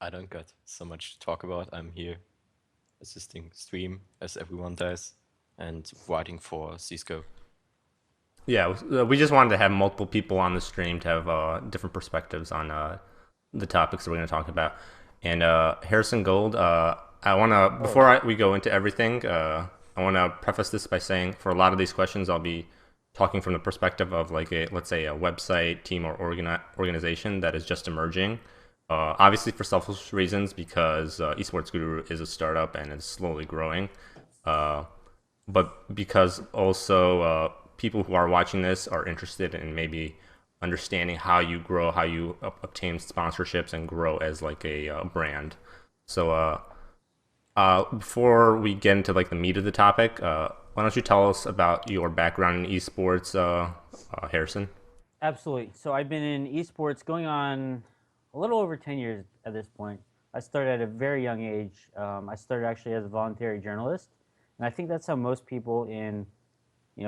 I don't got so much to talk about. I'm here assisting stream as everyone does and writing for Cisco. Yeah, we just wanted to have multiple people on the stream to have different perspectives on the topics that we're going to talk about. And Harrison Gold, I want to Oh, we go into everything, I want to preface this by saying for a lot of these questions, I'll be talking from the perspective of like a let's say a website, team, or organization that is just emerging. Obviously, for selfish reasons, because Esports Guru is a startup and is slowly growing. Uh, but because also people who are watching this are interested in maybe understanding how you grow, how you obtain sponsorships and grow as like a brand. So before we get into like the meat of the topic, why don't you tell us about your background in esports, Harrison? absolutely. So I've been in esports going on a little over 10 years at this point. I started at a very young age. I started actually as a voluntary journalist, and I think that's how most people in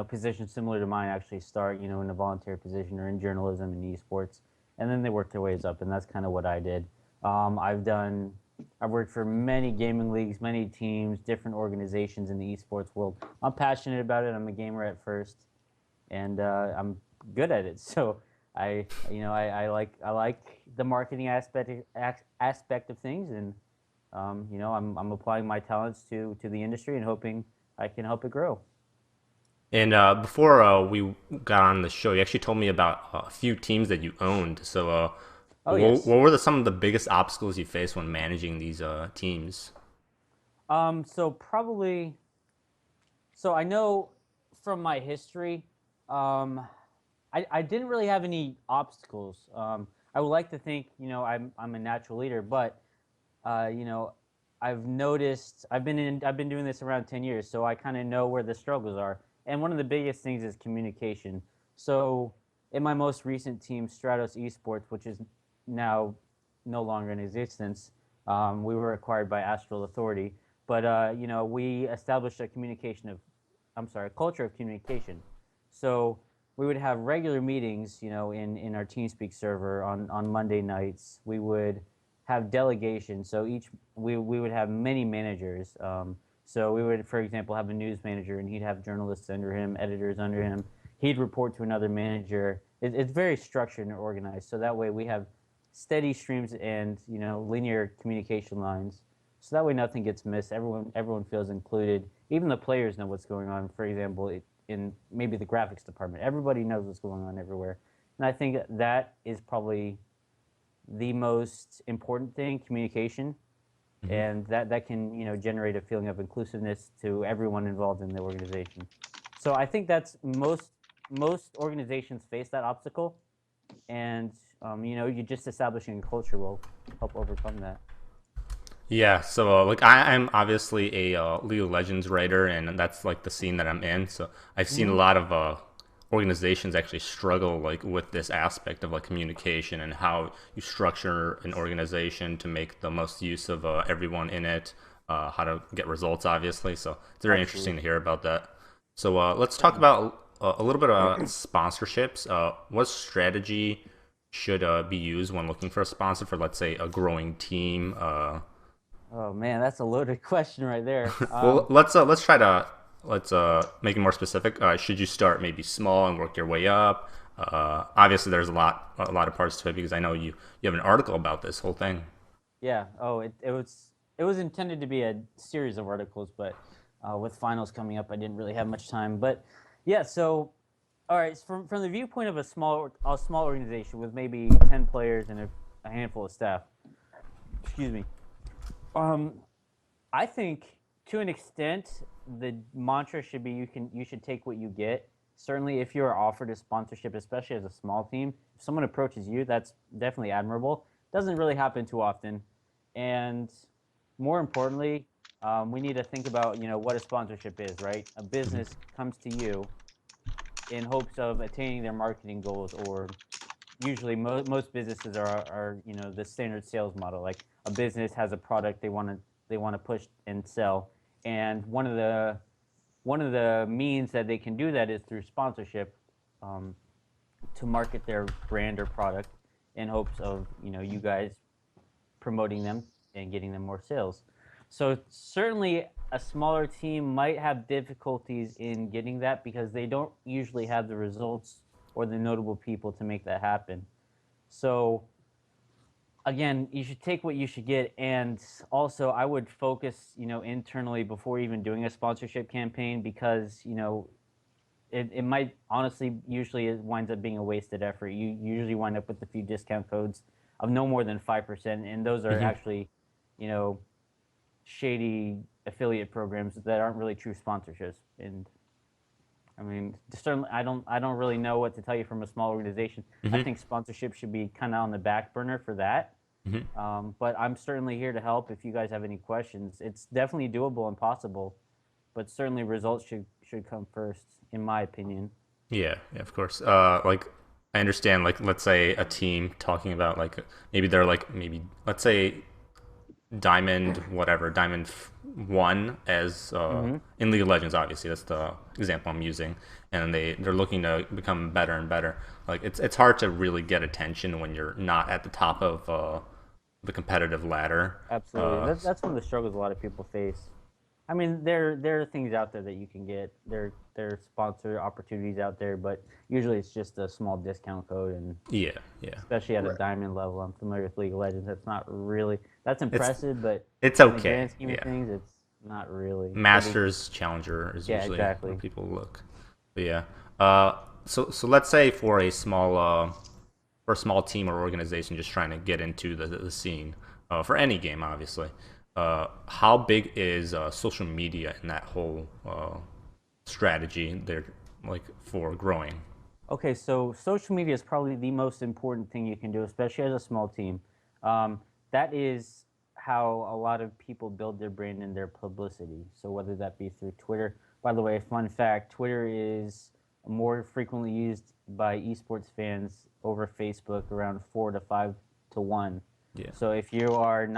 positions similar to mine actually start. In a voluntary position or in journalism and esports, and then they work their ways up, and that's kind of what I did. I've worked for many gaming leagues, many teams, different organizations in the esports world. I'm passionate about it. I'm a gamer at first, and I'm good at it. So I like the marketing aspect of things, and I'm applying my talents to the industry and hoping I can help it grow. And before we got on the show, you actually told me about a few teams that you owned. So, Oh yes. what were some of the biggest obstacles you faced when managing these teams? So probably so I know from my history, um, I didn't really have any obstacles. I would like to think, I'm a natural leader, but uh, you know, I've been doing this around 10 years, so I kind of know where the struggles are. And one of the biggest things is communication. So in my most recent team, Stratos Esports, which is now no longer in existence, we were acquired by Astral Authority. But we established a culture of communication. So we would have regular meetings, in our TeamSpeak server on Monday nights. We would have delegations. So we would have many managers. So we would, for example, have a news manager, and he'd have journalists under him, editors under him. He'd report to another manager. It's very structured and organized. So that way we have steady streams and linear communication lines. So that way nothing gets missed. Everyone feels included. Even the players know what's going on. For example, in maybe the graphics department, everybody knows what's going on everywhere. And I think that is probably the most important thing, communication, Hmm. and that can generate a feeling of inclusiveness to everyone involved in the organization. So I think that's most organizations face that obstacle, and you just establishing a culture will help overcome that. Yeah, so like I'm obviously a League of Legends writer, and that's like the scene that I'm in. So I've seen a Mm-hmm. lot of organizations actually struggle like with this aspect of like communication and how you structure an organization to make the most use of everyone in it, how to get results, obviously. So it's very interesting Absolutely. to hear about that. So let's talk Yeah. about a little bit about sponsorships. What strategy should be used when looking for a sponsor for, let's say, a growing team? Oh man, that's a loaded question right there. Well, let's try to let's make it more specific. Should you start maybe small and work your way up? Obviously, there's a lot of parts to it because I know you have an article about this whole thing. Yeah. Oh, it was intended to be a series of articles, but with finals coming up, I didn't really have much time. But yeah, so all right, so from the viewpoint of a small organization with maybe 10 players and a handful of staff. Excuse me. Um, I think to an extent the mantra should be you should take what you get. Certainly, if you are offered a sponsorship, especially as a small team, if someone approaches you, that's definitely admirable. Doesn't really happen too often, and more importantly, we need to think about what a sponsorship is. Right, a business comes to you in hopes of attaining their marketing goals, or usually most businesses are the standard sales model. Like a business has a product they want to push and sell, and one of the means that they can do that is through sponsorship, um, to market their brand or product in hopes of you guys promoting them and getting them more sales. So certainly a smaller team might have difficulties in getting that because they don't usually have the results or the notable people to make that happen. So again, you should take what you should get, and also I would focus, internally before even doing a sponsorship campaign because, it might honestly usually it winds up being a wasted effort. You usually wind up with a few discount codes of no more than 5%, and those are actually, you know, shady affiliate programs that aren't really true sponsorships. And I mean, certainly, I don't really know what to tell you from a small organization. I think sponsorship should be kind of on the back burner for that. But I'm certainly here to help if you guys have any questions. It's definitely doable and possible, but certainly results should come first, in my opinion. Yeah, yeah, of course. Like I understand, like let's say a team talking about like maybe they're like maybe let's say Diamond whatever Diamond 1 as in League of Legends. Obviously, that's the example I'm using, and they're looking to become better and better. Like it's hard to really get attention when you're not at the top of the competitive ladder. Absolutely, that's one of the struggles a lot of people face. I mean, there are things out there that you can get. There are sponsor opportunities out there, but usually it's just a small discount code, and Yeah, yeah. especially at a diamond level, I'm familiar with League of Legends. That's impressive, but It's in the okay. grand scheme of Yeah. things, it's not really. Masters Challenger is Yeah, usually exactly. where people look. But yeah. So let's say for a small team or organization just trying to get into the scene for any game, obviously. How big is social media in that whole strategy there, like for growing? Okay, so social media is probably the most important thing you can do, especially as a small team. That is how a lot of people build their brand and their publicity. So whether that be through Twitter, by the way, fun fact, Twitter is more frequently used by esports fans over Facebook, around 4 to 5 to 1. Yeah. So if you have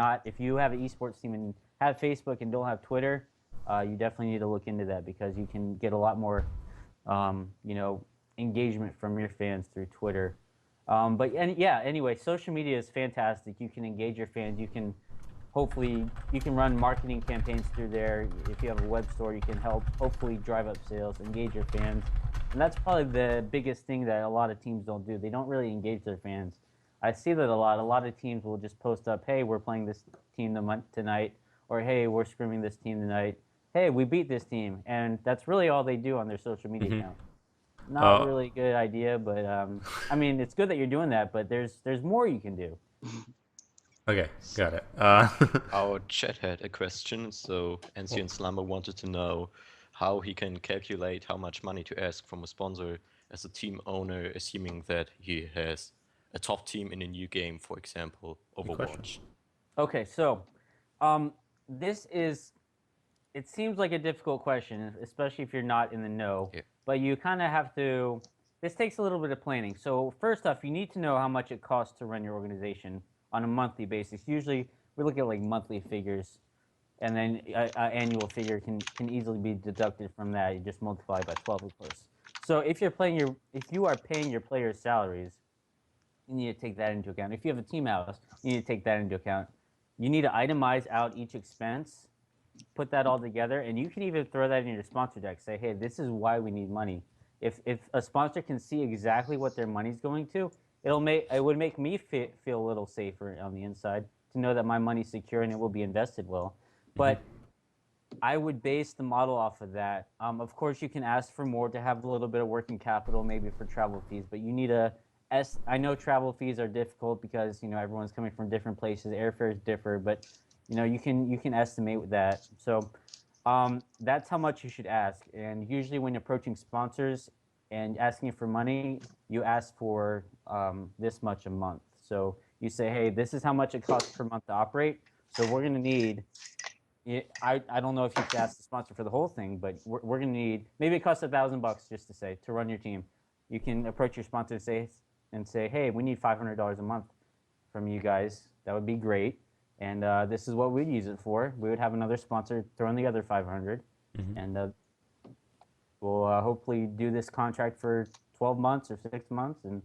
an esports team and have Facebook and don't have Twitter, you definitely need to look into that because you can get a lot more, um, you know, engagement from your fans through Twitter. Yeah, anyway, social media is fantastic. You can engage your fans. You can run marketing campaigns through there. If you have a web store, you can help hopefully drive up sales, engage your fans. And that's probably the biggest thing that a lot of teams don't do. They don't really engage their fans. I see that a lot. A lot of teams will just post up, "Hey, we're playing this team tonight," or "Hey, we're scrimming this team tonight." "Hey, we beat this team," and that's really all they do on their social media account. Not Uh, really a good idea, but I mean, it's good that you're doing that, but there's more you can do. okay, got it. Our chat had a question, so Ancient Slumber wanted to know how he can calculate how much money to ask from a sponsor as a team owner, assuming that he has a top team in a new game, for example, Good question. Overwatch. Okay, so um, this is it seems like a difficult question, especially if you're not in the know. Yeah. But you kind of have to. This takes a little bit of planning. So first off, you need to know how much it costs to run your organization on a monthly basis. Usually, we look at like monthly figures, and then an annual figure can easily be deducted from that. You just multiply by 12, of course. So if you are paying your players' salaries, you need to take that into account. If you have a team house, you need to take that into account. You need to itemize out each expense, put that all together, and you can even throw that in your sponsor deck. Say, hey, this is why we need money. If a sponsor can see exactly what their money's going to, it would make me feel a little safer on the inside to know that my money's secure and it will be invested well. But I would base the model off of that. Of course, you can ask for more to have a little bit of working capital, maybe for travel fees, but you need a I know travel fees are difficult because everyone's coming from different places. Airfares differ, but you can estimate that. So that's how much you should ask. And usually, when approaching sponsors and asking for money, you ask for this much a month. So you say, hey, this is how much it costs per month to operate. So we're going to need I don't know if you should ask the sponsor for the whole thing, but we're gonna need maybe it costs $1,000 just to say to run your team. You can approach your sponsor and say, hey, we need $500 a month from you guys. That would be great, and this is what we'd use it for. We would have another sponsor throw in the other 500, and we'll hopefully do this contract for 12 months or 6 months, and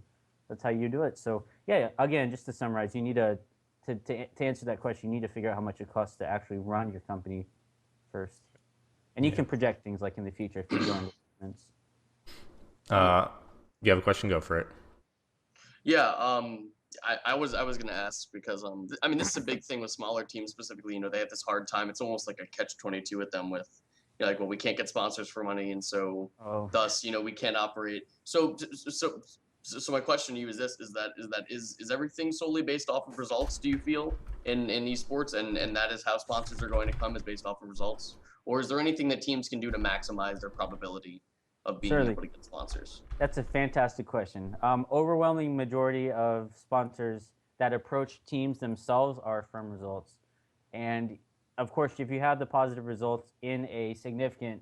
that's how you do it. So yeah, again, just to summarize, you need a to answer that question, you need to figure out how much it costs to actually run your company first, and you can project things like in the future if you go into investments. You have a question? Go for it. Yeah, I was gonna ask because I mean, this is a big thing with smaller teams specifically. You know, they have this hard time. It's almost like a catch-22 with them. With like, well, we can't get sponsors for money, and so thus, we can't operate. So my question to you is this: is everything solely based off of results? Do you feel in esports, and that is how sponsors are going to come, is based off of results, or is there anything that teams can do to maximize their probability of being able to get sponsors? That's a fantastic question. Overwhelming majority of sponsors that approach teams themselves are from results. And of course, if you have the positive results in a significant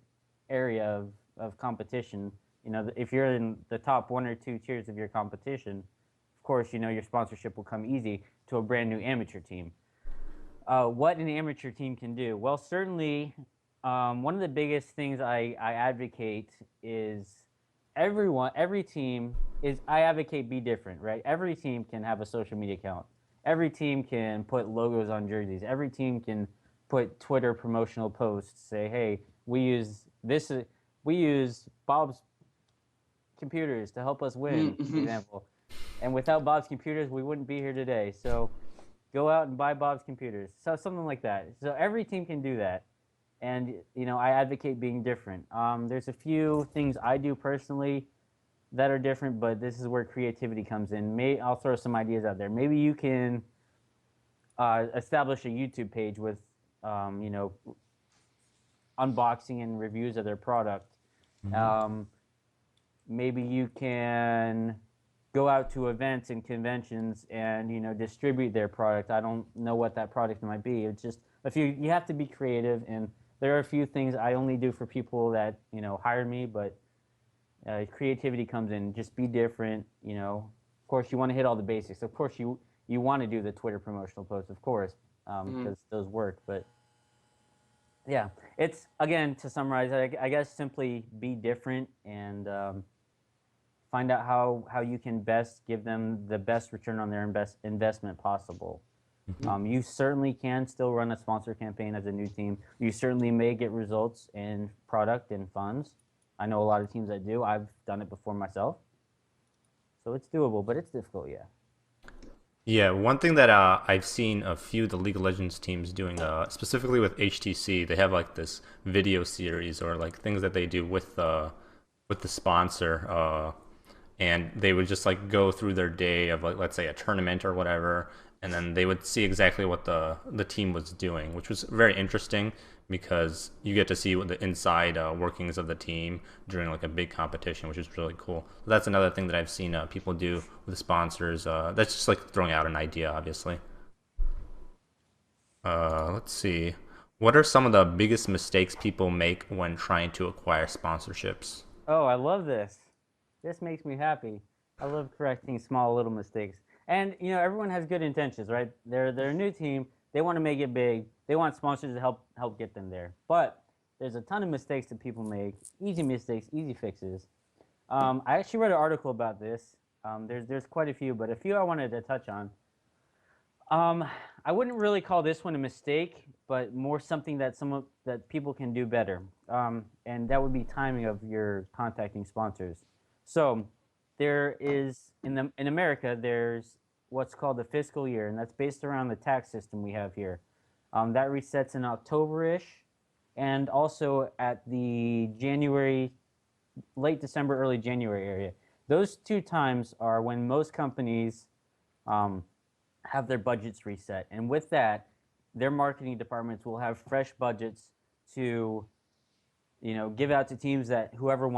area of competition, if you're in the top 1 or 2 tiers of your competition, of course, your sponsorship will come easy to a brand new amateur team. What an amateur team can do? Well, certainly, one of the biggest things I advocate is every team I advocate be different, right? Every team can have a social media account. Every team can put logos on jerseys. Every team can put Twitter promotional posts, say, hey, we use Bob's computers to help us win, for example. And without Bob's computers, we wouldn't be here today. So go out and buy Bob's computers. So something like that. So every team can do that. And, I advocate being different. There's a few things I do personally that are different, but this is where creativity comes in. I'll throw some ideas out there. Maybe you can establish a YouTube page with, unboxing and reviews of their product. Maybe you can go out to events and conventions and, distribute their product. I don't know what that product might be. It's just you have to be creative, and there are a few things I only do for people that, hire me, but creativity comes in. Just be different, Of course, you want to hit all the basics. Of course, you want to do the Twitter promotional posts, of course, because those work. But, yeah, it's, again, to summarize, I guess simply be different and find out how you can best give them the best return on their investment possible. You certainly can still run a sponsor campaign as a new team. You certainly may get results in product and funds. I know a lot of teams that do. I've done it before myself. So it's doable, but it's difficult, yeah. Yeah, one thing that I've seen a few of the League of Legends teams doing, specifically with HTC, they have like this video series or like things that they do with the sponsor, and they would just like go through their day of like, let's say, a tournament or whatever, and then they would see exactly what the team was doing, which was very interesting because you get to see what the inside workings of the team during like a big competition, which is really cool. So that's another thing that I've seen people do with sponsors. That's just like throwing out an idea, obviously. Let's see. What are some of the biggest mistakes people make when trying to acquire sponsorships? Oh, I love this. This makes me happy. I love correcting small little mistakes. And, everyone has good intentions, right? They're a new team. They want to make it big. They want sponsors to help get them there. But there's a ton of mistakes that people make. Easy mistakes, easy fixes. I actually read an article about this. There's quite a few, but a few I wanted to touch on. I wouldn't really call this one a mistake, but more something that people can do better. And that would be timing of your contacting sponsors. So there is in America, there's what's called the fiscal year, and that's based around the tax system we have here. That resets in October-ish, and also at the late December, early January area. Those 2 times are when most companies have their budgets reset, and with that, their marketing departments will have fresh budgets to give out to teams that whoever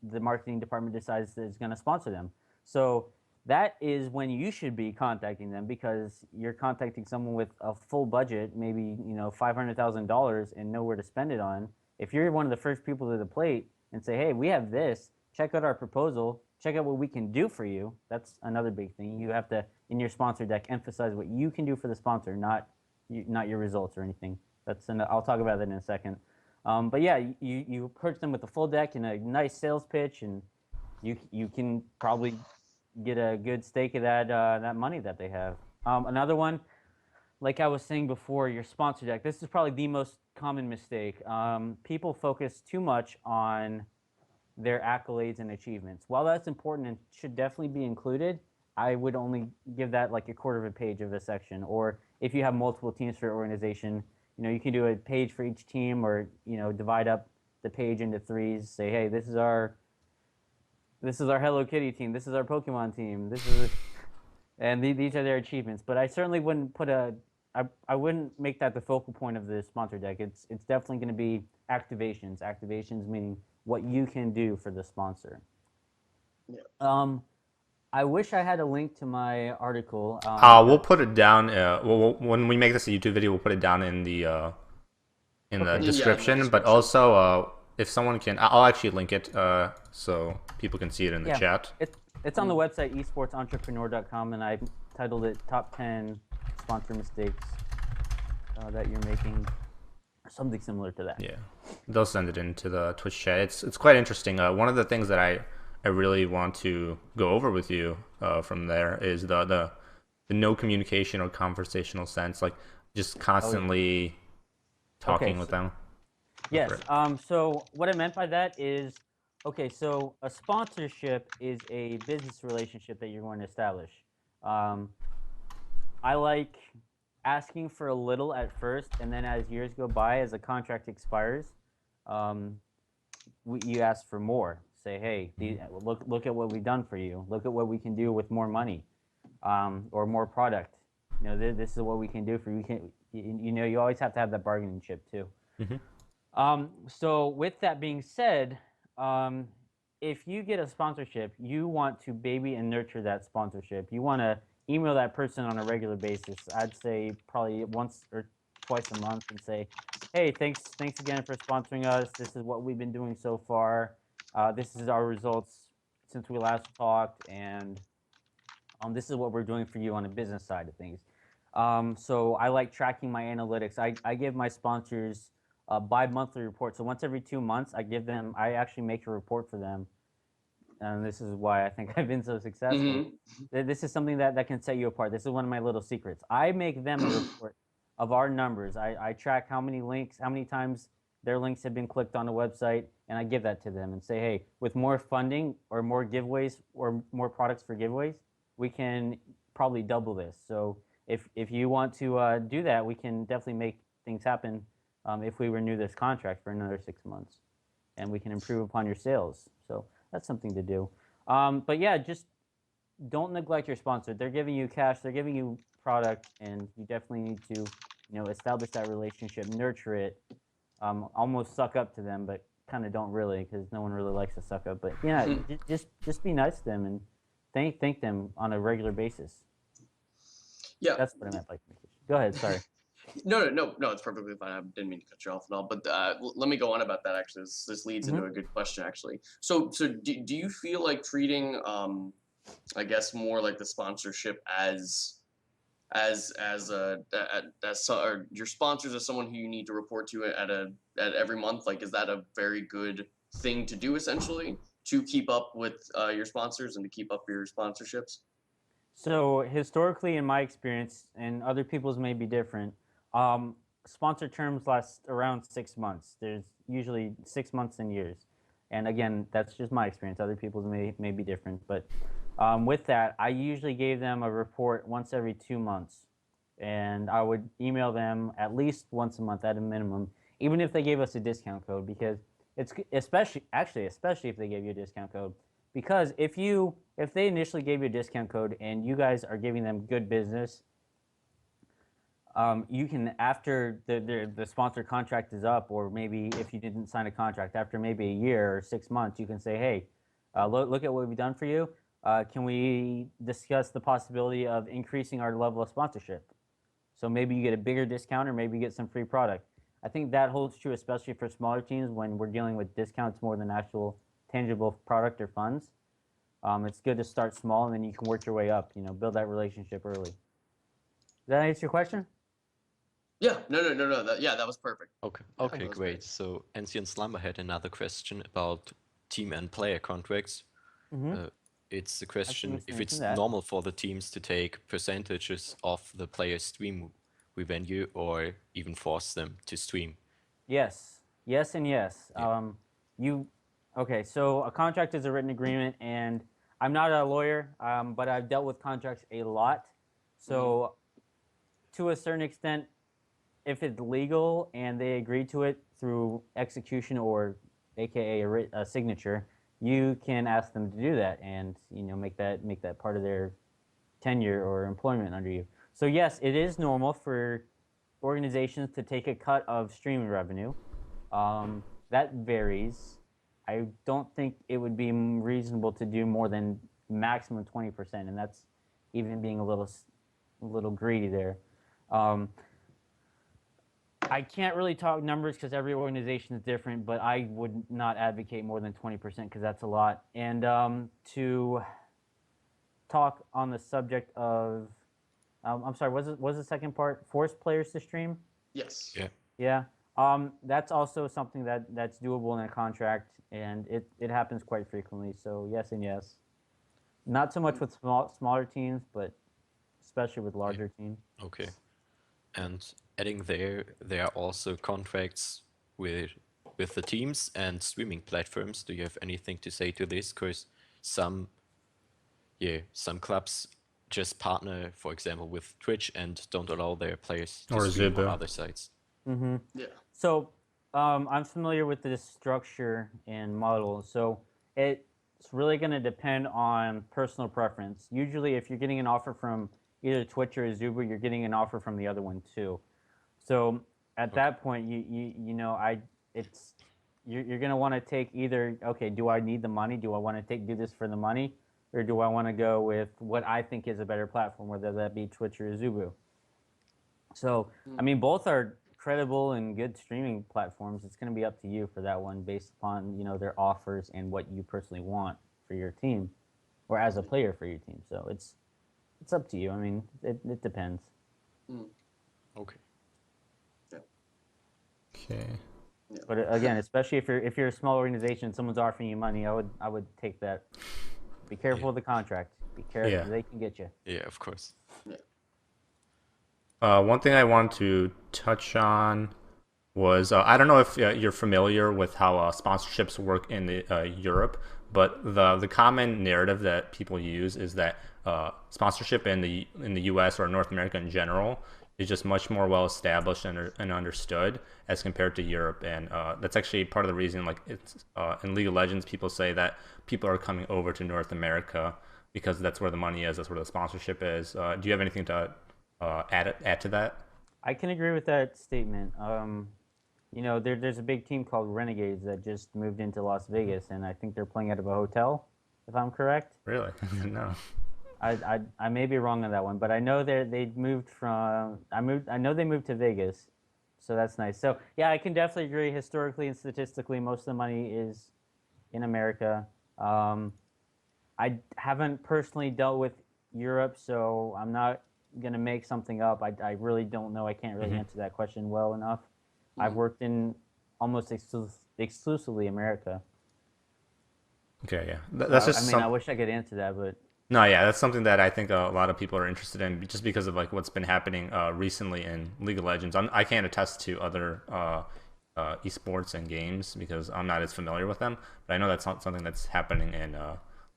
the marketing department decides is going to sponsor them. So that is when you should be contacting them, because you're contacting someone with a full budget, maybe $500,000, and nowhere to spend it on. If you're one of the first people to the plate and say, hey, we have this, check out our proposal, check out what we can do for you. That's another big thing. You have to, in your sponsor deck, emphasize what you can do for the sponsor, not your results or anything. I'll talk about that in a second. But yeah, you approach them with a full deck and a nice sales pitch, and you can probably get a good stake of that money that they have. Another one, like I was saying before, your sponsor deck. This is probably the most common mistake. People focus too much on their accolades and achievements. While that's important and should definitely be included, I would only give that like a quarter of a page of a section. Or if you have multiple teams for your organization, you can do a page for each team, or divide up the page into threes. Say, hey, this is our Hello Kitty team. This is our Pokemon team. And these are their achievements. But I certainly wouldn't I wouldn't make that the focal point of the sponsor deck. It's definitely going to be activations. Activations meaning what you can do for the sponsor. Yeah. I wish I had a link to my article. We'll put it down. When we make this a YouTube video, we'll put it down in the description. But also, if someone can, I'll actually link it so people can see it in the chat. It's on the website esportsentrepreneur.com, and I titled it "Top 10 Sponsor Mistakes That You're Making," or something similar to that. Yeah, they'll send it into the Twitch chat. It's quite interesting. One of the things that I really want to go over with you from there is the no communication or conversational sense, like just constantly talking with them. Yes. So what I meant by that is, okay, so a sponsorship is a business relationship that you're going to establish. I like asking for a little at first, and then as years go by, as the contract expires, you ask for more. Say, hey, look at what we've done for you. Look at what we can do with more money, or more product. This is what we can do for you. You always have to have that bargaining chip too. Mm-hmm. So with that being said, if you get a sponsorship, you want to baby and nurture that sponsorship. You want to email that person on a regular basis. I'd say probably once or twice a month, and say, hey, thanks again for sponsoring us. This is what we've been doing so far. This is our results since we last talked, and this is what we're doing for you on the business side of things. So I like tracking my analytics. I give my sponsors a bi-monthly report. So once every 2 months, I actually make a report for them. And this is why I think I've been so successful. Mm-hmm. This is something that can set you apart. This is one of my little secrets. I make them a report of our numbers. I track how many links, how many times their links have been clicked on the website, and I give that to them and say, hey, with more funding or more giveaways or more products for giveaways, we can probably double this. So if you want to do that, we can definitely make things happen if we renew this contract for another 6 months, and we can improve upon your sales. So that's something to do. But yeah, just don't neglect your sponsor. They're giving you cash, they're giving you product, and you definitely need to establish that relationship, nurture it, almost suck up to them, but kind of don't really, because no one really likes to suck up. But yeah, just be nice to them and thank them on a regular basis. Yeah, that's what I meant by communication. Go ahead. Sorry. No, it's perfectly fine. I didn't mean to cut you off at all. But let me go on about that. Actually, this leads into a good question. Actually, so do you feel like treating I guess more like the sponsorship as or your sponsors as someone who you need to report to at every month? Like, is that a very good thing to do, essentially, to keep up with your sponsors and to keep up your sponsorships? So historically, in my experience, and other people's may be different, sponsor terms last around 6 months. There's usually 6 months and years. And again, that's just my experience. Other people's may be different. But with that, I usually gave them a report once every 2 months. And I would email them at least once a month at a minimum, even if they gave us a discount code, because it's especially if they gave you a discount code. Because if they initially gave you a discount code and you guys are giving them good business, you can, after the sponsor contract is up, or maybe if you didn't sign a contract, after maybe a year or 6 months, you can say, hey, look at what we've done for you. Can we discuss the possibility of increasing our level of sponsorship? So maybe you get a bigger discount, or maybe you get some free product. I think that holds true especially for smaller teams when we're dealing with discounts more than actual tangible product or funds. It's good to start small, and then you can work your way up, build that relationship early. Does that answer your question? Yeah, no. That was perfect. Okay, great. So Ancient Slumber had another question about team and player contracts. Mm-hmm. it's the I've seen question if experience it's in that. normal for the teams to take percentages of the player's stream revenue or even force them to stream. Yes, yes, and yes. Yeah. You, okay? So a contract is a written agreement, and I'm not a lawyer, but I've dealt with contracts a lot. So, to a certain extent, if it's legal and they agree to it through execution or, AKA a signature, you can ask them to do that, and make that part of their tenure or employment under you. So yes, it is normal for organizations to take a cut of streaming revenue. That varies. I don't think it would be reasonable to do more than maximum 20%, and that's even being a little greedy there. I can't really talk numbers because every organization is different, but I would not advocate more than 20% because that's a lot. And to talk on the subject of, I'm sorry, was the second part force players to stream? Yes. Yeah. Yeah. That's also something that's doable in a contract, and it happens quite frequently. So yes and yes. Not so much with smaller teams, but especially with larger teams. Okay. And adding there are also contracts with the teams and streaming platforms. Do you have anything to say to this? Because some clubs just partner, for example, with Twitch and don't allow their players to Or stream on Zubu. other sites. Mm-hmm. Yeah. So I'm familiar with this structure and model. So it's really going to depend on personal preference. Usually, if you're getting an offer from either Twitch or Zubu, you're getting an offer from the other one too. So at that point, you're going to want to take either, okay, do I need the money? Do I want to do this for the money? Or do I want to go with what I think is a better platform, whether that be Twitch or Zubu? So, I mean, both are credible and good streaming platforms. It's going to be up to you for that one based upon, their offers and what you personally want for your team or as a player for your team. So it's up to you. I mean, it depends. Okay. Okay. But again, especially if you're a small organization, someone's offering you money, I would take that. Be careful with the contract. Be careful. Yeah. They can get you. Yeah, of course. One thing I want to touch on was I don't know if you're familiar with how sponsorships work in Europe, but the common narrative that people use is that sponsorship in the U.S. or North America in general is just much more well established and understood as compared to Europe, and that's actually part of the reason. Like it's in League of Legends, people say that people are coming over to North America because that's where the money is, that's where the sponsorship is. Do you have anything to add to that? I can agree with that statement. There's a big team called Renegades that just moved into Las Vegas, and I think they're playing out of a hotel, if I'm correct. Really? No. I may be wrong on that one, but I know they moved from. I know they moved to Vegas, so that's nice. So yeah, I can definitely agree. Historically and statistically, most of the money is in America. I haven't personally dealt with Europe, so I'm not gonna make something up. I really don't know. I can't really answer that question well enough. I've worked in almost exclusively America. Okay, yeah. That's just. I wish I could answer that, but No, yeah, that's something that I think a lot of people are interested in, just because of like what's been happening recently in League of Legends. I can't attest to other esports and games because I'm not as familiar with them, but I know that's not something that's happening in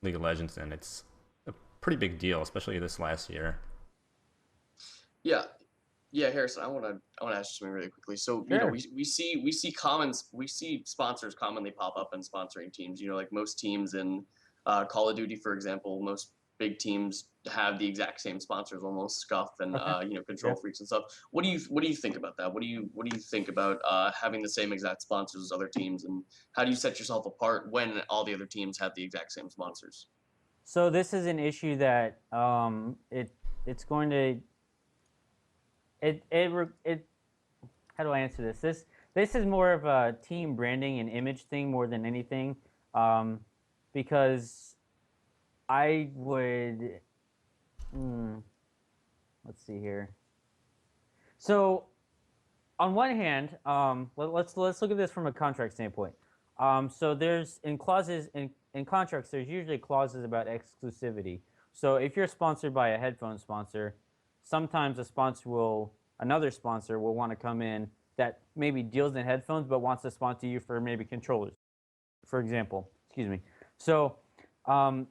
League of Legends, and it's a pretty big deal, especially this last year. Yeah, Harrison, I want to ask you something really quickly. So Sure. we see sponsors commonly pop up in sponsoring teams. Like most teams in Call of Duty, for example, most big teams have the exact same sponsors, almost Scuff and Okay. Control Yeah. Freaks and stuff. What do you think about that? What do you think about having the same exact sponsors as other teams, and how do you set yourself apart when all the other teams have the exact same sponsors? So this is an issue that it's going to it how do I answer this? This is more of a team branding and image thing more than anything, because I would. Let's see here. So, on one hand, let's look at this from a contract standpoint. So there's in clauses in contracts, there's usually clauses about exclusivity. So if you're sponsored by a headphone sponsor, sometimes another sponsor will want to come in that maybe deals in headphones but wants to sponsor you for maybe controllers, for example. Excuse me. So um,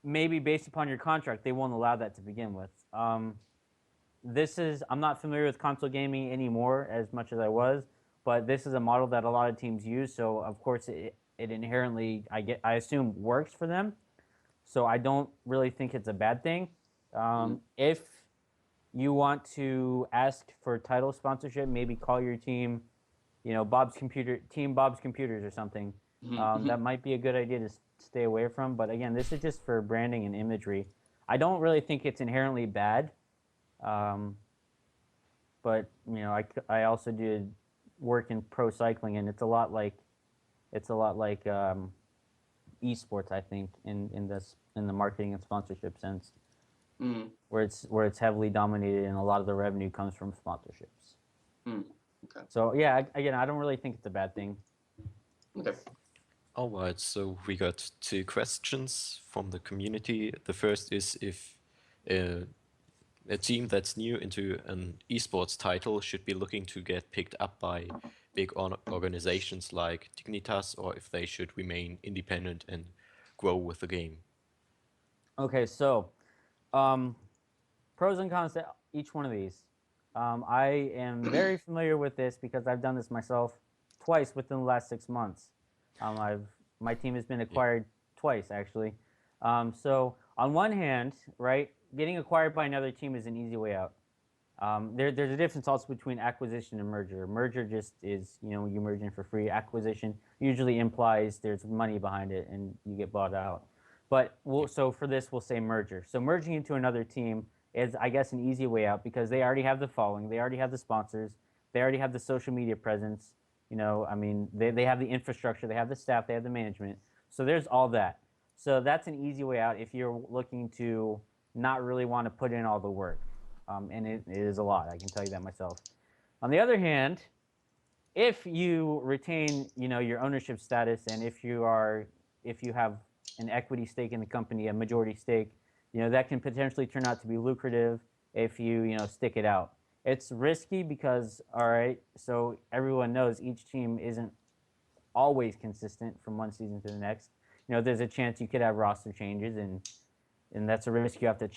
maybe based upon your contract, they won't allow that to begin with. I'm not familiar with console gaming anymore as much as I was, but this is a model that a lot of teams use. So of course it inherently I assume works for them. So I don't really think it's a bad thing. If you want to ask for title sponsorship, maybe call your team, Bob's Computers or something. That might be a good idea to stay away from. But again, this is just for branding and imagery. I don't really think it's inherently bad. But I also did work in pro cycling, and it's a lot like eSports, I think, in the marketing and sponsorship sense, where it's heavily dominated, and a lot of the revenue comes from sponsorships. Okay. So yeah, again, I don't really think it's a bad thing. Okay. All right, so we got 2 questions from the community. The first is if a team that's new into an esports title should be looking to get picked up by big organizations like Dignitas, or if they should remain independent and grow with the game. Okay, so pros and cons to each one of these. I am very familiar with this because I've done this myself twice within the last 6 months. My team has been acquired twice, actually. So on one hand, right, getting acquired by another team is an easy way out. There's a difference also between acquisition and merger. Merger just is, you merge in for free. Acquisition usually implies there's money behind it and you get bought out. But so for this, we'll say merger. So merging into another team is, I guess, an easy way out because they already have the following, they already have the sponsors, they already have the social media presence. They have the infrastructure, they have the staff, they have the management. So there's all that. So that's an easy way out if you're looking to not really want to put in all the work. And it is a lot, I can tell you that myself. On the other hand, if you retain, your ownership status, and if you have an equity stake in the company, a majority stake, that can potentially turn out to be lucrative if you stick it out. It's risky because, all right, so everyone knows each team isn't always consistent from one season to the next. There's a chance you could have roster changes, and that's a risk you have to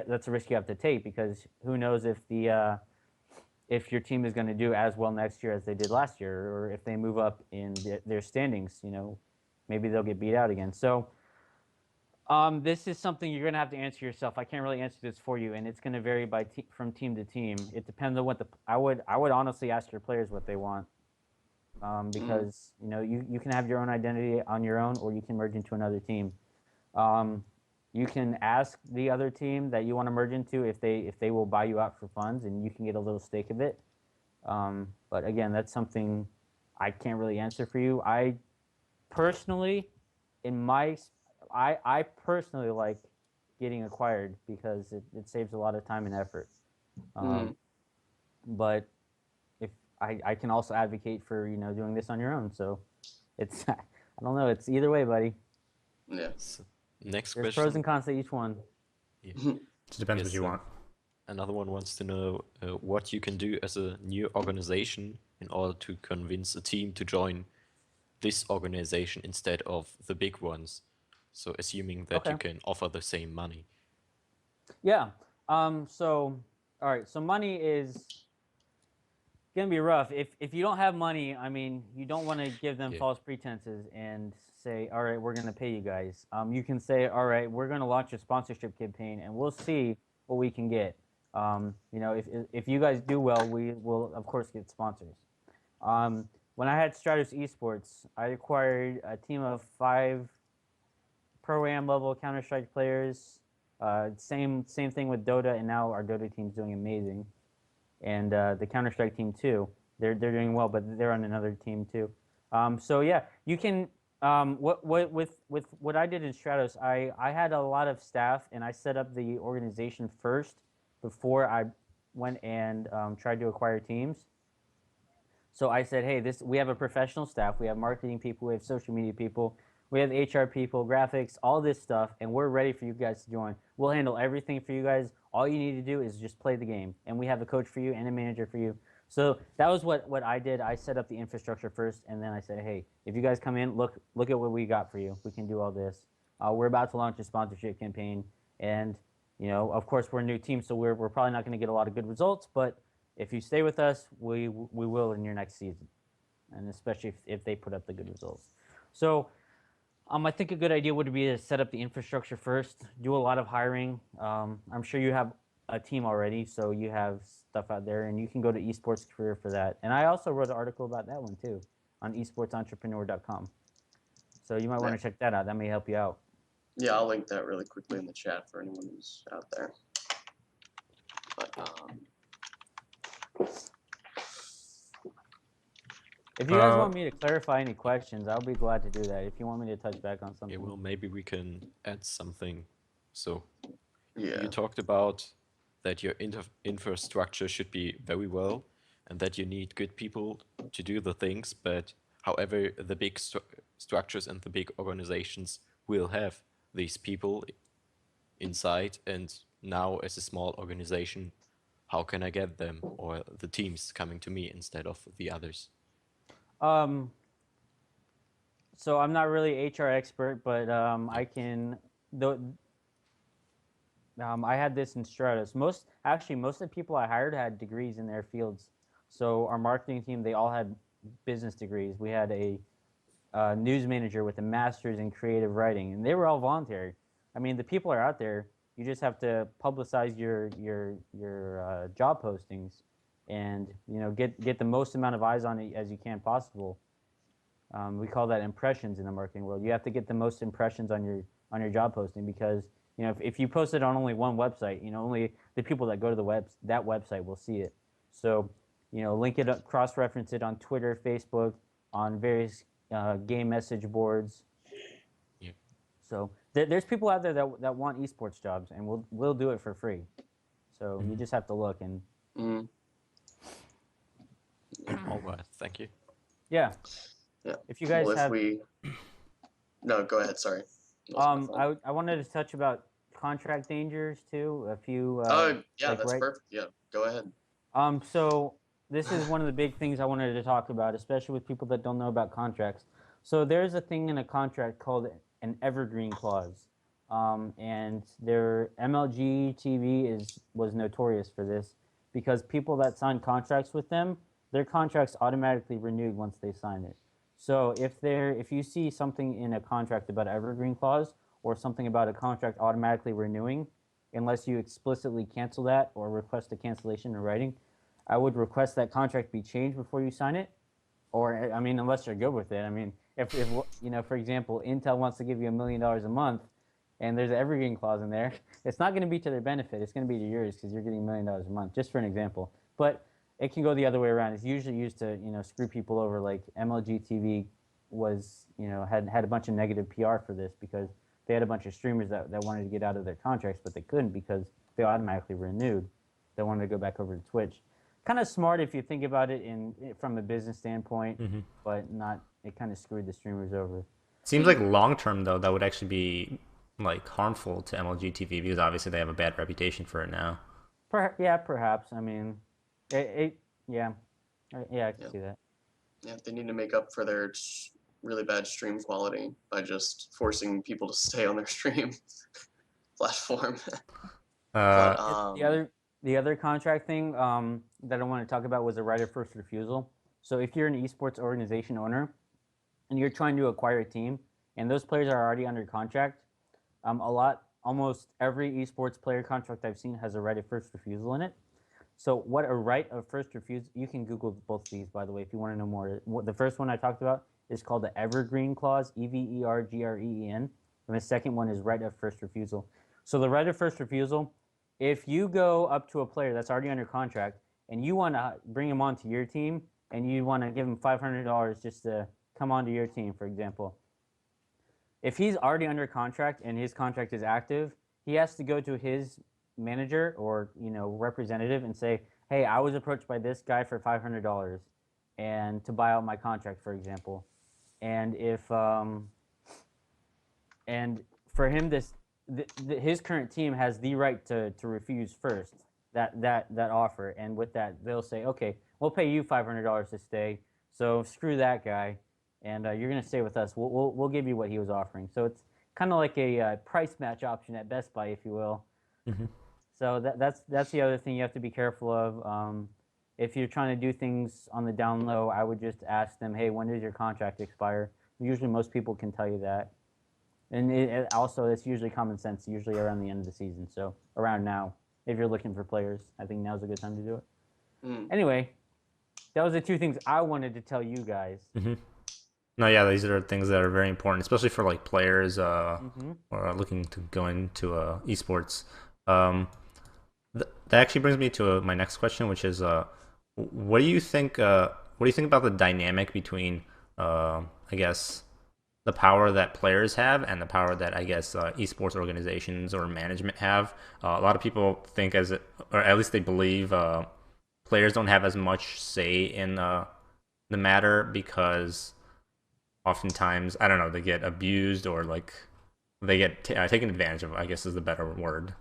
that's a risk you have to take because who knows if your team is going to do as well next year as they did last year, or if they move up in their standings, maybe they'll get beat out again. So this is something you're going to have to answer yourself. I can't really answer this for you, and it's going to vary from team to team. It depends on what I would honestly ask your players what they want, because you can have your own identity on your own, or you can merge into another team. You can ask the other team that you want to merge into if they will buy you out for funds, and you can get a little stake of it. But again, that's something I can't really answer for you. I personally like getting acquired because it saves a lot of time and effort. But if I can also advocate for doing this on your own. So it's I don't know. It's either way, buddy. Yeah. So, next There's question. pros and cons to each one. Yeah. It depends what you want. Another one wants to know what you can do as a new organization in order to convince a team to join this organization instead of the big ones. So assuming that you can offer the same money. Yeah. So, all right. So money is gonna be rough. If you don't have money, I mean, you don't want to give them false pretenses and say, all right, we're gonna pay you guys. You can say, all right, we're gonna launch a sponsorship campaign, and we'll see what we can get. If you guys do well, we will of course get sponsors. When I had Stratos Esports, I acquired a team of 5 Pro-Am level Counter-Strike players. Same thing with Dota, and now our Dota team's doing amazing. And the Counter-Strike team too. They're doing well, but they're on another team too. So yeah, you can. With what I did in Stratos, I had a lot of staff, and I set up the organization first before I went and tried to acquire teams. So I said, hey, we have a professional staff. We have marketing people. We have social media people. We have HR people, graphics, all this stuff, and we're ready for you guys to join. We'll handle everything for you guys. All you need to do is just play the game, and we have a coach for you and a manager for you. So that was what I did. I set up the infrastructure first, and then I said, hey, if you guys come in, look at what we got for you. We can do all this. We're about to launch a sponsorship campaign, and of course, we're a new team, so we're probably not going to get a lot of good results, but if you stay with us, we will in your next season, and especially if they put up the good results. So I think a good idea would be to set up the infrastructure first, do a lot of hiring. I'm sure you have a team already, so you have stuff out there, and you can go to eSports Career for that. And I also wrote an article about that one too on esportsentrepreneur.com. So you might want to check that out. That may help you out. Yeah, I'll link that really quickly in the chat for anyone who's out there. But if you guys want me to clarify any questions, I'll be glad to do that. If you want me to touch back on something. Yeah, well, maybe we can add something. So yeah, you talked about that your infrastructure should be very well and that you need good people to do the things, but however, the big structures and the big organizations will have these people inside, and now as a small organization, how can I get them or the teams coming to me instead of the others? So I'm not really HR expert, but I can. I had this in Stratus. Most of the people I hired had degrees in their fields. So our marketing team, they all had business degrees. We had a news manager with a master's in creative writing, and they were all voluntary. I mean, the people are out there. You just have to publicize your job postings, and get the most amount of eyes on it as you can possible. We call that impressions in the marketing world. You have to get the most impressions on your job posting, because if you post it on only one website, only the people that go to that website will see it. So link it up, cross-reference it on Twitter, Facebook, on various game message boards. Yeah. So there's people out there that want esports jobs, and we'll do it for free. So you just have to look and. All right, thank you. Yeah. Yeah. If you guys have. No, go ahead. Sorry. I wanted to touch about contract dangers too. A few. Yeah, that's perfect. Yeah, go ahead. So this is one of the big things I wanted to talk about, especially with people that don't know about contracts. So there's a thing in a contract called an evergreen clause, and their MLG TV was notorious for this, because people that sign contracts with them, their contracts automatically renewed once they sign it. So if you see something in a contract about evergreen clause, or something about a contract automatically renewing, unless you explicitly cancel that or request a cancellation in writing, I would request that contract be changed before you sign it. Or I mean, unless you're good with it. I mean, if for example, Intel wants to give you $1 million a month, and there's an evergreen clause in there, it's not going to be to their benefit. It's going to be to yours, because you're getting $1 million a month, just for an example. But it can go the other way around. It's usually used to screw people over. Like MLG TV was had a bunch of negative PR for this, because they had a bunch of streamers that wanted to get out of their contracts, but they couldn't because they automatically renewed. They wanted to go back over to Twitch. Kind of smart if you think about it from a business standpoint, but not. It kind of screwed the streamers over. Seems like long term though, that would actually be like harmful to MLG TV, because obviously they have a bad reputation for it now. Yeah, perhaps. I mean, yeah, I can see that. Yeah, they need to make up for their really bad stream quality by just forcing people to stay on their stream platform. The other contract thing that I want to talk about was a right of first refusal. So if you're an esports organization owner and you're trying to acquire a team, and those players are already under contract, almost every esports player contract I've seen has a right of first refusal in it. So what a right of first refusal, you can Google both of these, by the way, if you want to know more. The first one I talked about is called the evergreen clause, EVERGREEN, and the second one is right of first refusal. So the right of first refusal, if you go up to a player that's already under contract and you want to bring him onto your team, and you want to give him $500 just to come onto your team, for example, if he's already under contract and his contract is active, he has to go to his manager or representative and say, hey, I was approached by this guy for $500. and to buy out my contract, for example. And if and for him, his current team has the right to refuse first that offer, and with that they'll say, okay, we'll pay you $500 to stay, so screw that guy, and you're gonna stay with us. We'll give you what he was offering. So it's kind of like a price match option at Best Buy, if you will. Mm-hmm. So that's the other thing you have to be careful of. If you're trying to do things on the down low, I would just ask them, hey, when does your contract expire? Usually most people can tell you that. And also, it's usually common sense, usually around the end of the season. So around now, if you're looking for players, I think now's a good time to do it. Anyway, that was the two things I wanted to tell you guys. Mm-hmm. No, yeah, these are things that are very important, especially for like players or looking to go into esports. That actually brings me to my next question, which is, what do you think? What do you think about the dynamic between, I guess, the power that players have and the power that I guess esports organizations or management have? A lot of people think, or at least they believe, players don't have as much say in the matter because oftentimes, I don't know, they get abused or like they get taken advantage of, I guess is the better word.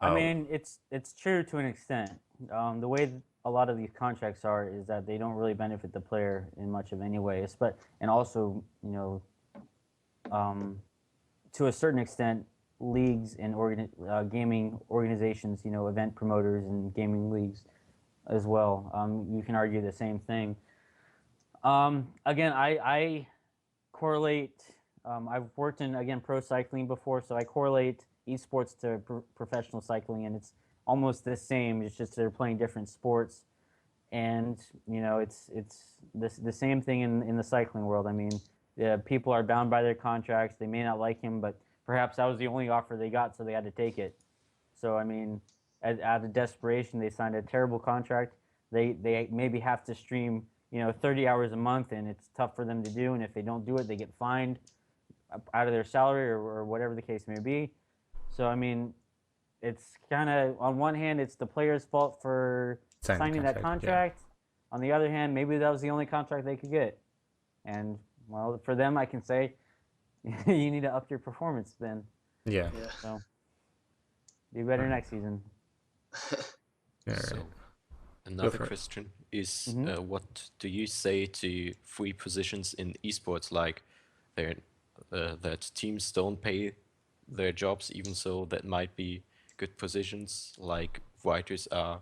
I mean, it's true to an extent. The way a lot of these contracts are is that they don't really benefit the player in much of any way. And also, to a certain extent, leagues and gaming organizations, event promoters and gaming leagues as well. You can argue the same thing. Again, I correlate. I've worked in, again, pro cycling before, so I correlate esports to professional cycling, and it's almost the same. It's just they're playing different sports, and it's the same thing in the cycling world. I mean, people are bound by their contracts. They may not like him, but perhaps that was the only offer they got, so they had to take it. So I mean, out of desperation, they signed a terrible contract. They maybe have to stream 30 hours a month, and it's tough for them to do. And if they don't do it, they get fined out of their salary or whatever the case may be. So I mean, it's kind of, on one hand, it's the player's fault for signing that contract. Yeah. On the other hand, maybe that was the only contract they could get, and well, for them, I can say you need to up your performance then. Yeah. So be better next season. So another question is, what do you say to free positions in esports, like that teams don't pay their jobs, even so that might be good positions, like writers are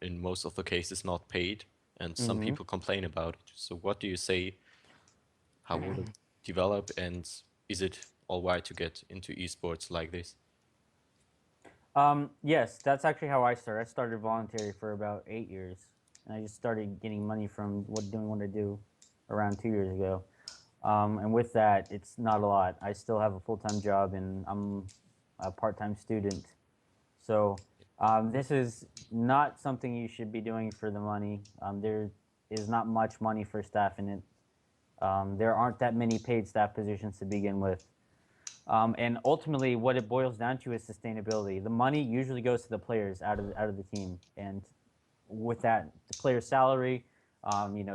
in most of the cases not paid, and some people complain about it. So what do you say? How would it develop, and is it all right to get into esports like this? Yes, that's actually how I started. I started voluntary for about 8 years, and I just started getting money from doing what I do around 2 years ago. And with that, it's not a lot. I still have a full-time job, and I'm a part-time student. So this is not something you should be doing for the money. There is not much money for staff in it. There aren't that many paid staff positions to begin with. And ultimately, what it boils down to is sustainability. The money usually goes to the players out of the team, and with that, the player's salary,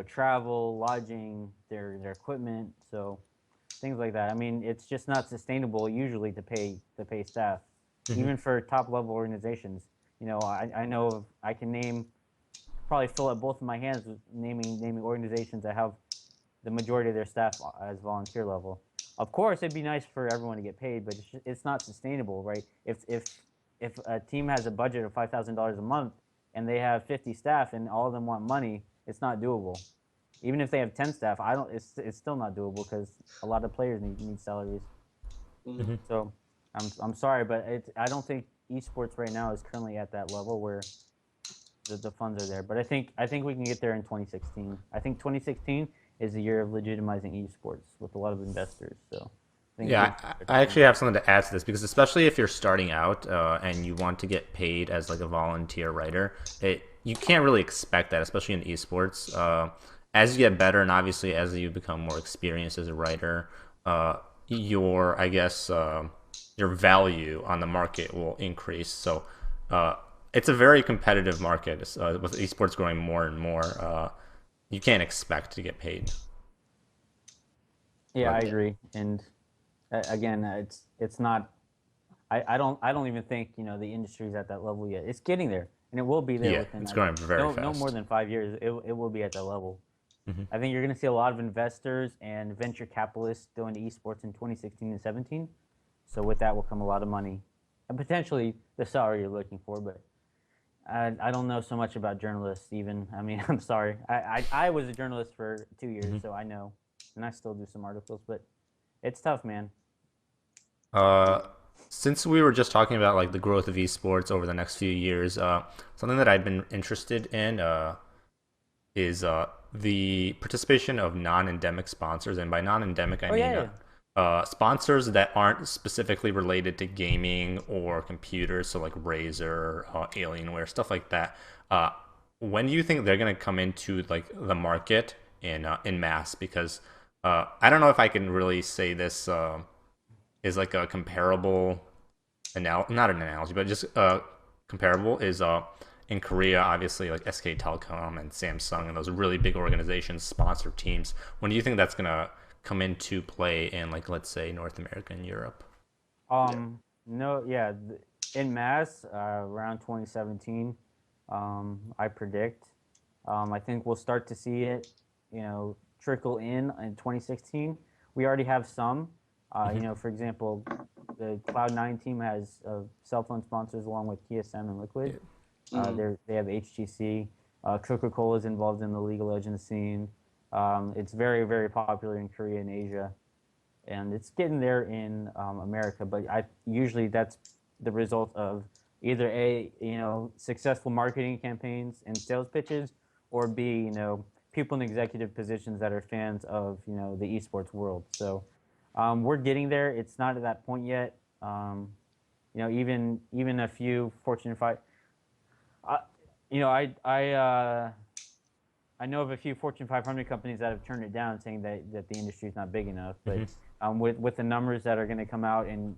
travel, lodging, their equipment, so things like that. I mean, it's just not sustainable usually to pay staff, even for top level organizations. I know I can probably fill up both of my hands with naming organizations that have the majority of their staff as volunteer level. Of course, it'd be nice for everyone to get paid, but it's not sustainable, right? If a team has a budget of $5,000 a month and they have 50 staff and all of them want money, it's not doable. Even if they have 10 staff, it's still not doable because a lot of players need salaries. So I'm sorry, but I don't think esports right now is currently at that level where the funds are there. But I think we can get there in 2016. I think 2016 is the year of legitimizing esports with a lot of investors. So I actually have something to add to this, because especially if you're starting out and you want to get paid as like a volunteer writer, you can't really expect that, especially in esports. As you get better, and obviously as you become more experienced as a writer, your value on the market will increase. So it's a very competitive market with esports growing more and more. you can't expect to get paid. Yeah, I But agree. And again, it's not. I don't even think the industry's at that level yet. It's getting there, and it will be there yeah, within it's growing very no more fast. than 5 years. It will be at that level. Mhm. I think you're going to see a lot of investors and venture capitalists doing esports in 2016 and 17. So with that will come a lot of money, and potentially the salary you're looking for. But I don't know so much about journalists. Even I mean, I'm sorry. I was a journalist for 2 years, Mhm. so I know, and I still do some articles. But it's tough, man. Uh, since we were just talking about like the growth of esports over the next few years, something that I'd been interested in is the participation of non-endemic sponsors, and by non-endemic I Oh mean yeah, yeah. sponsors that aren't specifically related to gaming or computers, so like Razer, Alienware, stuff like that. Uh, when do you think they're gonna come into like the market in mass? Because I don't know if I can really say this is like a comparable not an analogy, but just comparable is in Korea, obviously like SK Telecom and Samsung and those really big organizations sponsor teams. When do you think that's gonna come into play in like let's say North America and Europe? Yeah. No, yeah, in mass, around 2017, I predict. I think we'll start to see it, trickle in 2016. We already have some. For example, the Cloud9 team has cell phone sponsors along with TSM and Liquid. Yeah. Mm. They have HTC. Coca-Cola is involved in the League of Legends scene. It's very, very popular in Korea and Asia, and it's getting there in America. But I usually that's the result of either a successful marketing campaigns and sales pitches, or b people in executive positions that are fans of the esports world. So we're getting there. It's not at that point yet. Even a few Fortune 5. I, you know, I know of a few Fortune 500 companies that have turned it down, saying that the industry is not big enough. But Mhm. with the numbers that are going to come out and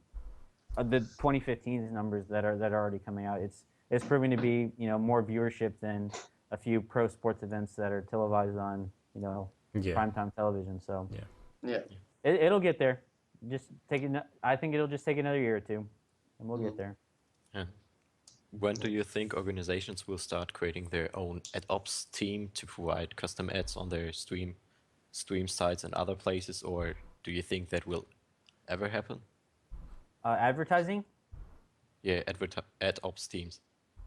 the 2015 numbers that are already coming out, it's proving to be more viewership than a few pro sports events that are televised on Yeah, primetime television. So yeah. Yeah. it'll get there. Just take it. I think it'll just take another year or two, and we'll get Mm. there. Yeah. When do you think organizations will start creating their own ad ops team to provide custom ads on their stream sites and other places, or do you think that will ever happen? Advertising. Yeah, ad ops teams.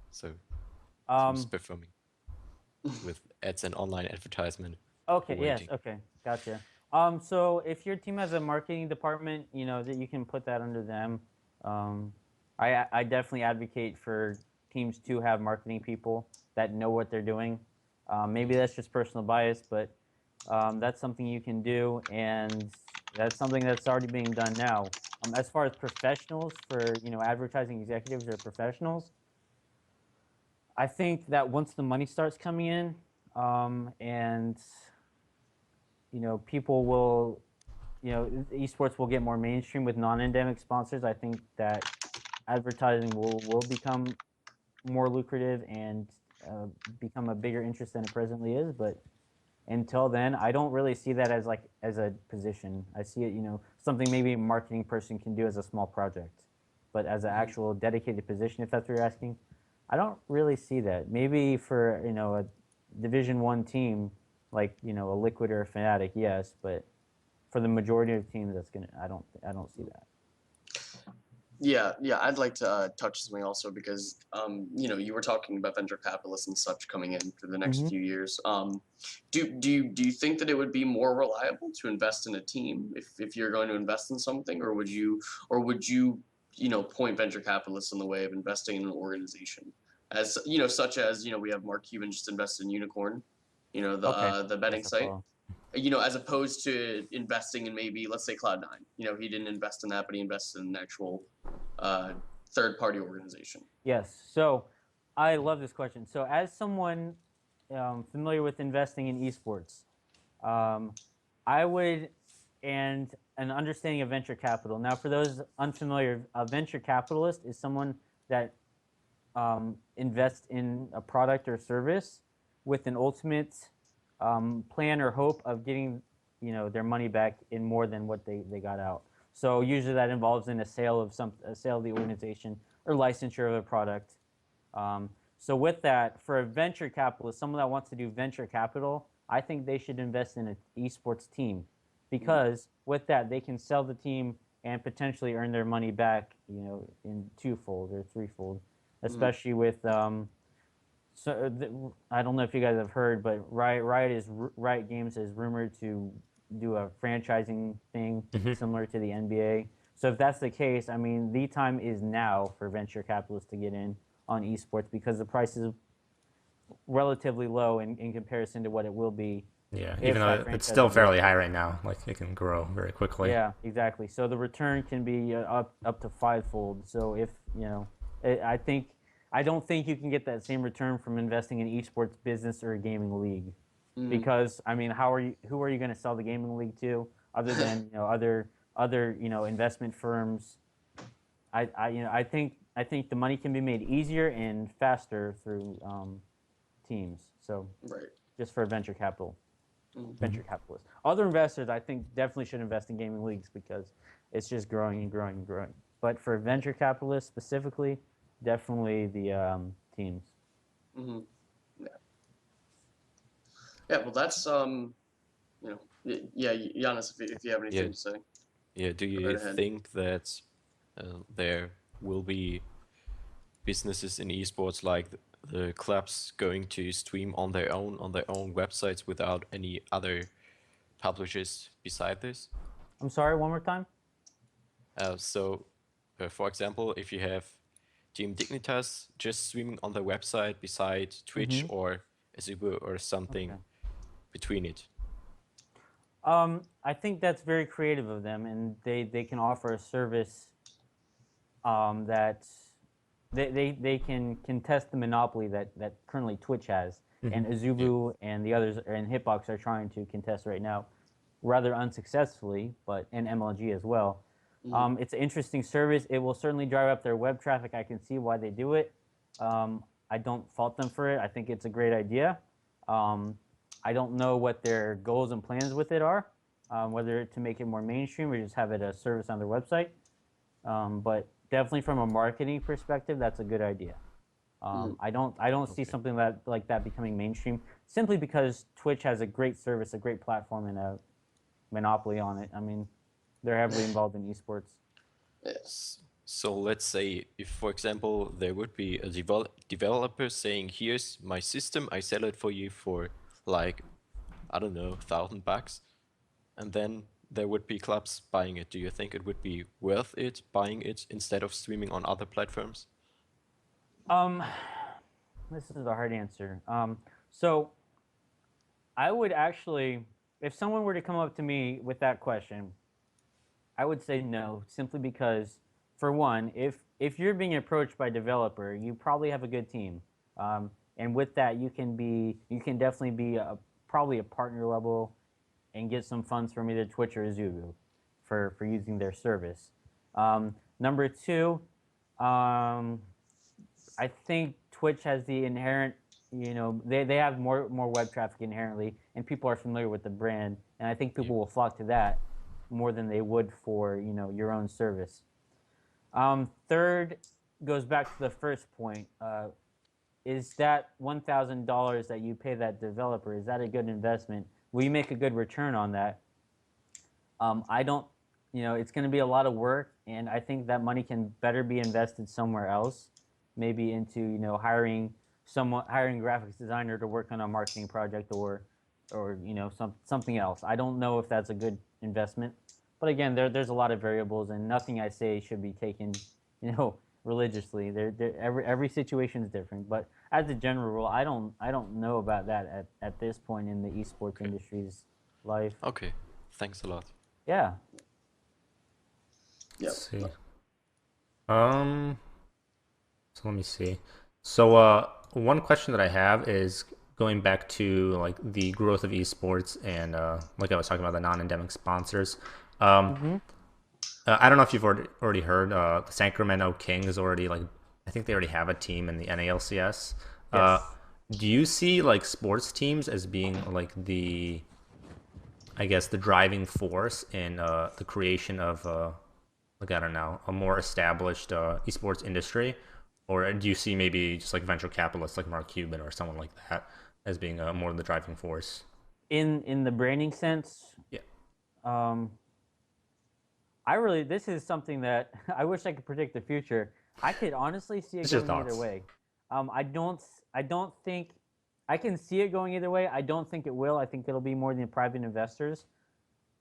So teams Um, performing with ads and online advertisement Okay, for yes, waiting. okay, gotcha. So if your team has a marketing department, that you can put that under them. Um, I definitely advocate for teams to have marketing people that know what they're doing. Maybe that's just personal bias, but that's something you can do, and that's something that's already being done now. As far as professionals for advertising executives or professionals, I think that once the money starts coming in, and people will, esports will get more mainstream with non-endemic sponsors. I think that advertising will become more lucrative and uh, become a bigger interest than it presently is. But until then, I don't really see that as a position. I see it, something maybe a marketing person can do as a small project, but as an Mhm. actual dedicated position, if that's what you're asking, I don't really see that. Maybe for a Division 1 team like a Liquid or a Fnatic, yes, but for the majority of teams, I don't see that. Yeah, yeah, I'd like to touch something also because you were talking about venture capitalists and such coming in for the next Mm-hmm. few years. Do you think that it would be more reliable to invest in a team if you're going to invest in something, or would you point venture capitalists in the way of investing in an organization, as such as we have Mark Cuban just invested in Unicorn, the Okay. uh, the betting Yes, I site, follow. as opposed to investing in maybe, let's say, Cloud9. He didn't invest in that, but he invested in an actual uh, third party organization. Yes. So I love this question. So as someone familiar with investing in esports, um, I would and an understanding of venture capital. Now, for those unfamiliar, a venture capitalist is someone that invest in a product or service with an ultimate plan or hope of getting, their money back in more than what they got out. So usually that involves in a sale of the organization or licensure of a product. So with that, for a venture capitalist, someone that wants to do venture capital, I think they should invest in an esports team, because with that they can sell the team and potentially earn their money back, in twofold or threefold, especially with I don't know if you guys have heard, but Riot Games is rumored to do a franchising thing similar to the NBA. So if that's the case, I mean, the time is now for venture capitalists to get in on esports, because the price is relatively low in comparison to what it will be. Yeah, if even though that it's franchise still is fairly built. high right now. Like it can grow very quickly. Yeah, exactly. So the return can be up to fivefold. So if I don't think you can get that same return from investing in esports business or a gaming league, because I mean, who are you going to sell the gaming league to, other than other investment firms? I think the money can be made easier and faster through teams. So Right. just for venture capitalists. Other investors, I think, definitely should invest in gaming leagues, because it's just growing and growing and growing. But for venture capitalists specifically, definitely the teams. Mm-hmm. Yeah. Yeah. Well, that's yeah, Giannis, if you have anything Yeah. to say. Yeah, do you Right ahead. think that there will be businesses in esports like the clubs going to stream on their own websites without any other publishers beside this? I'm sorry, one more time? So, for example, if you have Team Dignitas just streaming on their website beside Twitch or Azubu or something Okay. between it. I think that's very creative of them, and they can offer a service that they can contest the monopoly that currently Twitch has, and Azubu and the others and Hitbox are trying to contest right now, rather unsuccessfully, but and MLG as well. It's an interesting service. It will certainly drive up their web traffic. I can see why they do it. I don't fault them for it. I think it's a great idea. I don't know what their goals and plans with it are, whether to make it more mainstream or just have it a service on their website. But definitely from a marketing perspective, that's a good idea. I don't see something like that becoming mainstream, simply because Twitch has a great service, a great platform, and a monopoly on it. I mean, they're heavily involved in esports. Yes. So let's say if, for example, there would be a developer saying, "Here's my system, I sell it for you for like, I don't know, $1,000, and then there would be clubs buying it. Do you think it would be worth it buying it instead of streaming on other platforms? This is a hard answer. So I would actually, if someone were to come up to me with that question, I would say no, simply because, for one, if you're being approached by a developer, you probably have a good team, and with that, you can definitely be probably a partner level, and get some funds from either Twitch or Azubu for using their service. Number two, I think Twitch has the inherent, they have more web traffic inherently, and people are familiar with the brand, and I think people will flock to that more than they would for your own service. Third goes back to the first point. Is that $1,000 that you pay that developer, is that a good investment? Will you make a good return on that? I don't, it's going to be a lot of work, and I think that money can better be invested somewhere else, maybe into hiring a graphics designer to work on a marketing project, or something else. I don't know if that's a good investment, but again, there's a lot of variables, and nothing I say should be taken religiously. Every situation is different, but as a general rule, I don't know about that at this point in the esports industry's life. Okay, thanks a lot. Yeah. Yep. Let's see. So let me see. So one question that I have is going back to like the growth of esports and like I was talking about the non-endemic sponsors. I don't know if you've already heard. The Sacramento Kings already I think they already have a team in the NALCS. Yes. Do you see like sports teams as being like the, I guess, the driving force in the creation of like I don't know, a more established esports industry, or do you see maybe just like venture capitalists like Mark Cuban or someone like that as being more the driving force? In the branding sense, Yeah. um, this is something that I wish I could predict the future. I could honestly see it It's your going either thoughts. way. I don't think I can see it going either way. I don't think it will. I think it'll be more than private investors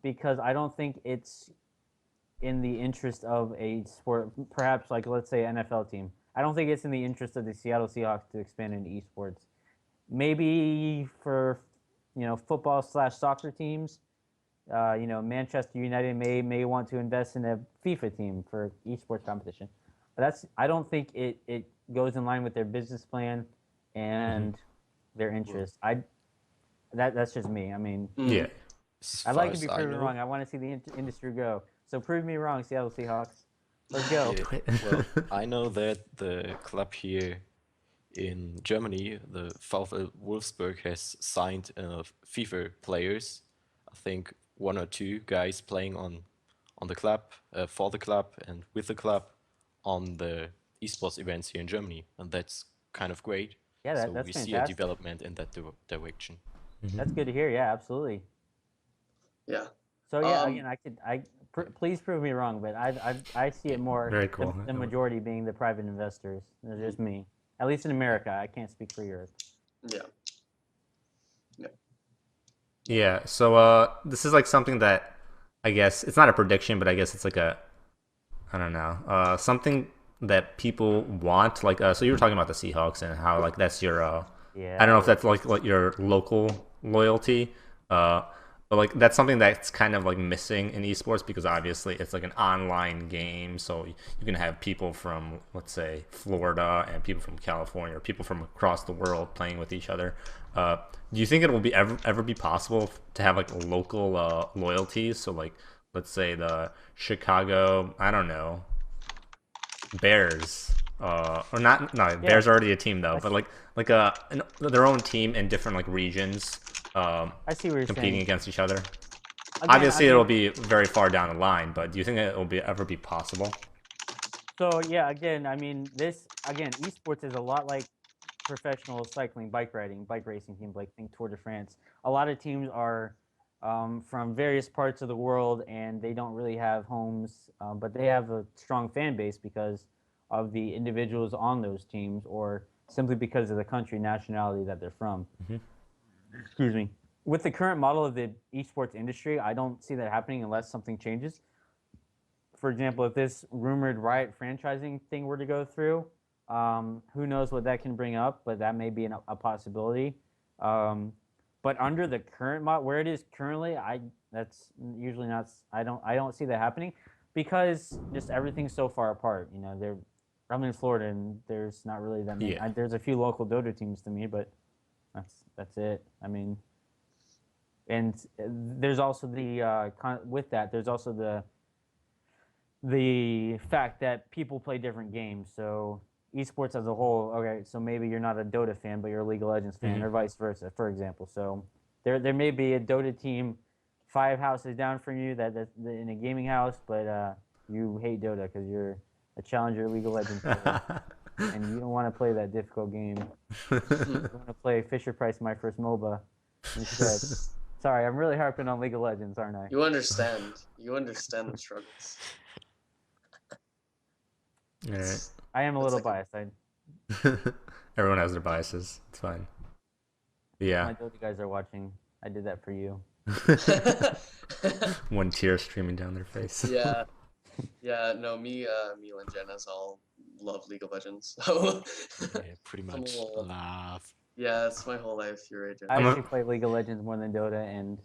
because I don't think it's in the interest of a sport, perhaps like let's say NFL team. I don't think it's in the interest of the Seattle Seahawks to expand into esports. Maybe for football slash soccer teams, Manchester United may want to invest in a FIFA team for esports competition. But I don't think it goes in line with their business plan and their interests. That's just me. I mean, Yeah. As I'd far like to as be I proven know, wrong. I want to see the industry go. So prove me wrong, Seattle Seahawks. Let's go. well, I know that the club here in Germany, the VfL Wolfsburg, has signed FIFA players. I think one or two guys playing on the club, for the club, and with the club on the esports events here in Germany, and that's kind of great. Yeah, So that's we see a fantastic. development in that direction. That's good to hear. Yeah, absolutely. Yeah. So yeah, again, please prove me wrong, but I see it more Very cool. the majority being the private investors. It's just me, at least in America. I can't speak for Europe. Yeah. Yeah, so this is like something that I guess it's not a prediction, but I guess it's like a, I don't know, something that people want. Like, so you were talking about the Seahawks and how like that's your, Yeah. I don't know if that's like your local loyalty, but like that's something that's kind of like missing in esports because obviously it's like an online game, so you can have people from let's say Florida and people from California or people from across the world playing with each other. Do you think it will be ever be possible to have like local loyalties? So like let's say the Chicago, I don't know, Bears, or not? No, Bears are already a team though, but their own team in different like regions, I see what you're competing saying. against each other. Again, Obviously, it'll be very far down the line, but do you think it will be ever be possible? So yeah, again, I mean, esports is a lot like professional cycling, bike riding, bike racing teams like think Tour de France. A lot of teams are from various parts of the world, and they don't really have homes, but they have a strong fan base because of the individuals on those teams, or simply because of the country nationality that they're from. Excuse me. With the current model of the esports industry, I don't see that happening unless something changes. For example, if this rumored Riot franchising thing were to go through, who knows what that can bring up, but that may be a possibility. But under the current mod, where it is currently, that's usually not. I don't see that happening because just everything's so far apart. I'm in Florida, and there's not really that many. Yeah. There's a few local Dota teams to me, but that's it. I mean, and there's also with that, there's also the fact that people play different games. So esports as a whole, okay, so maybe you're not a Dota fan, but you're a League of Legends fan, or vice versa, for example. So there may be a Dota team 5 houses down from you that's in a gaming house, but you hate Dota because you're a challenger League of Legends player, and you don't want to play that difficult game. You want to play Fisher Price My First MOBA instead. Sorry, I'm really harping on League of Legends, aren't I? You understand. You understand the struggles. All right. I am a little like biased. Everyone has their biases. It's fine. Yeah. My Dota guys are watching. I did that for you. One tear streaming down their face. Yeah. Yeah, no, me and Jenna's all love League of Legends. So Yeah, pretty I'm a much little- laugh. yeah, it's my whole life. You're right, Jenna. I actually play League of Legends more than Dota,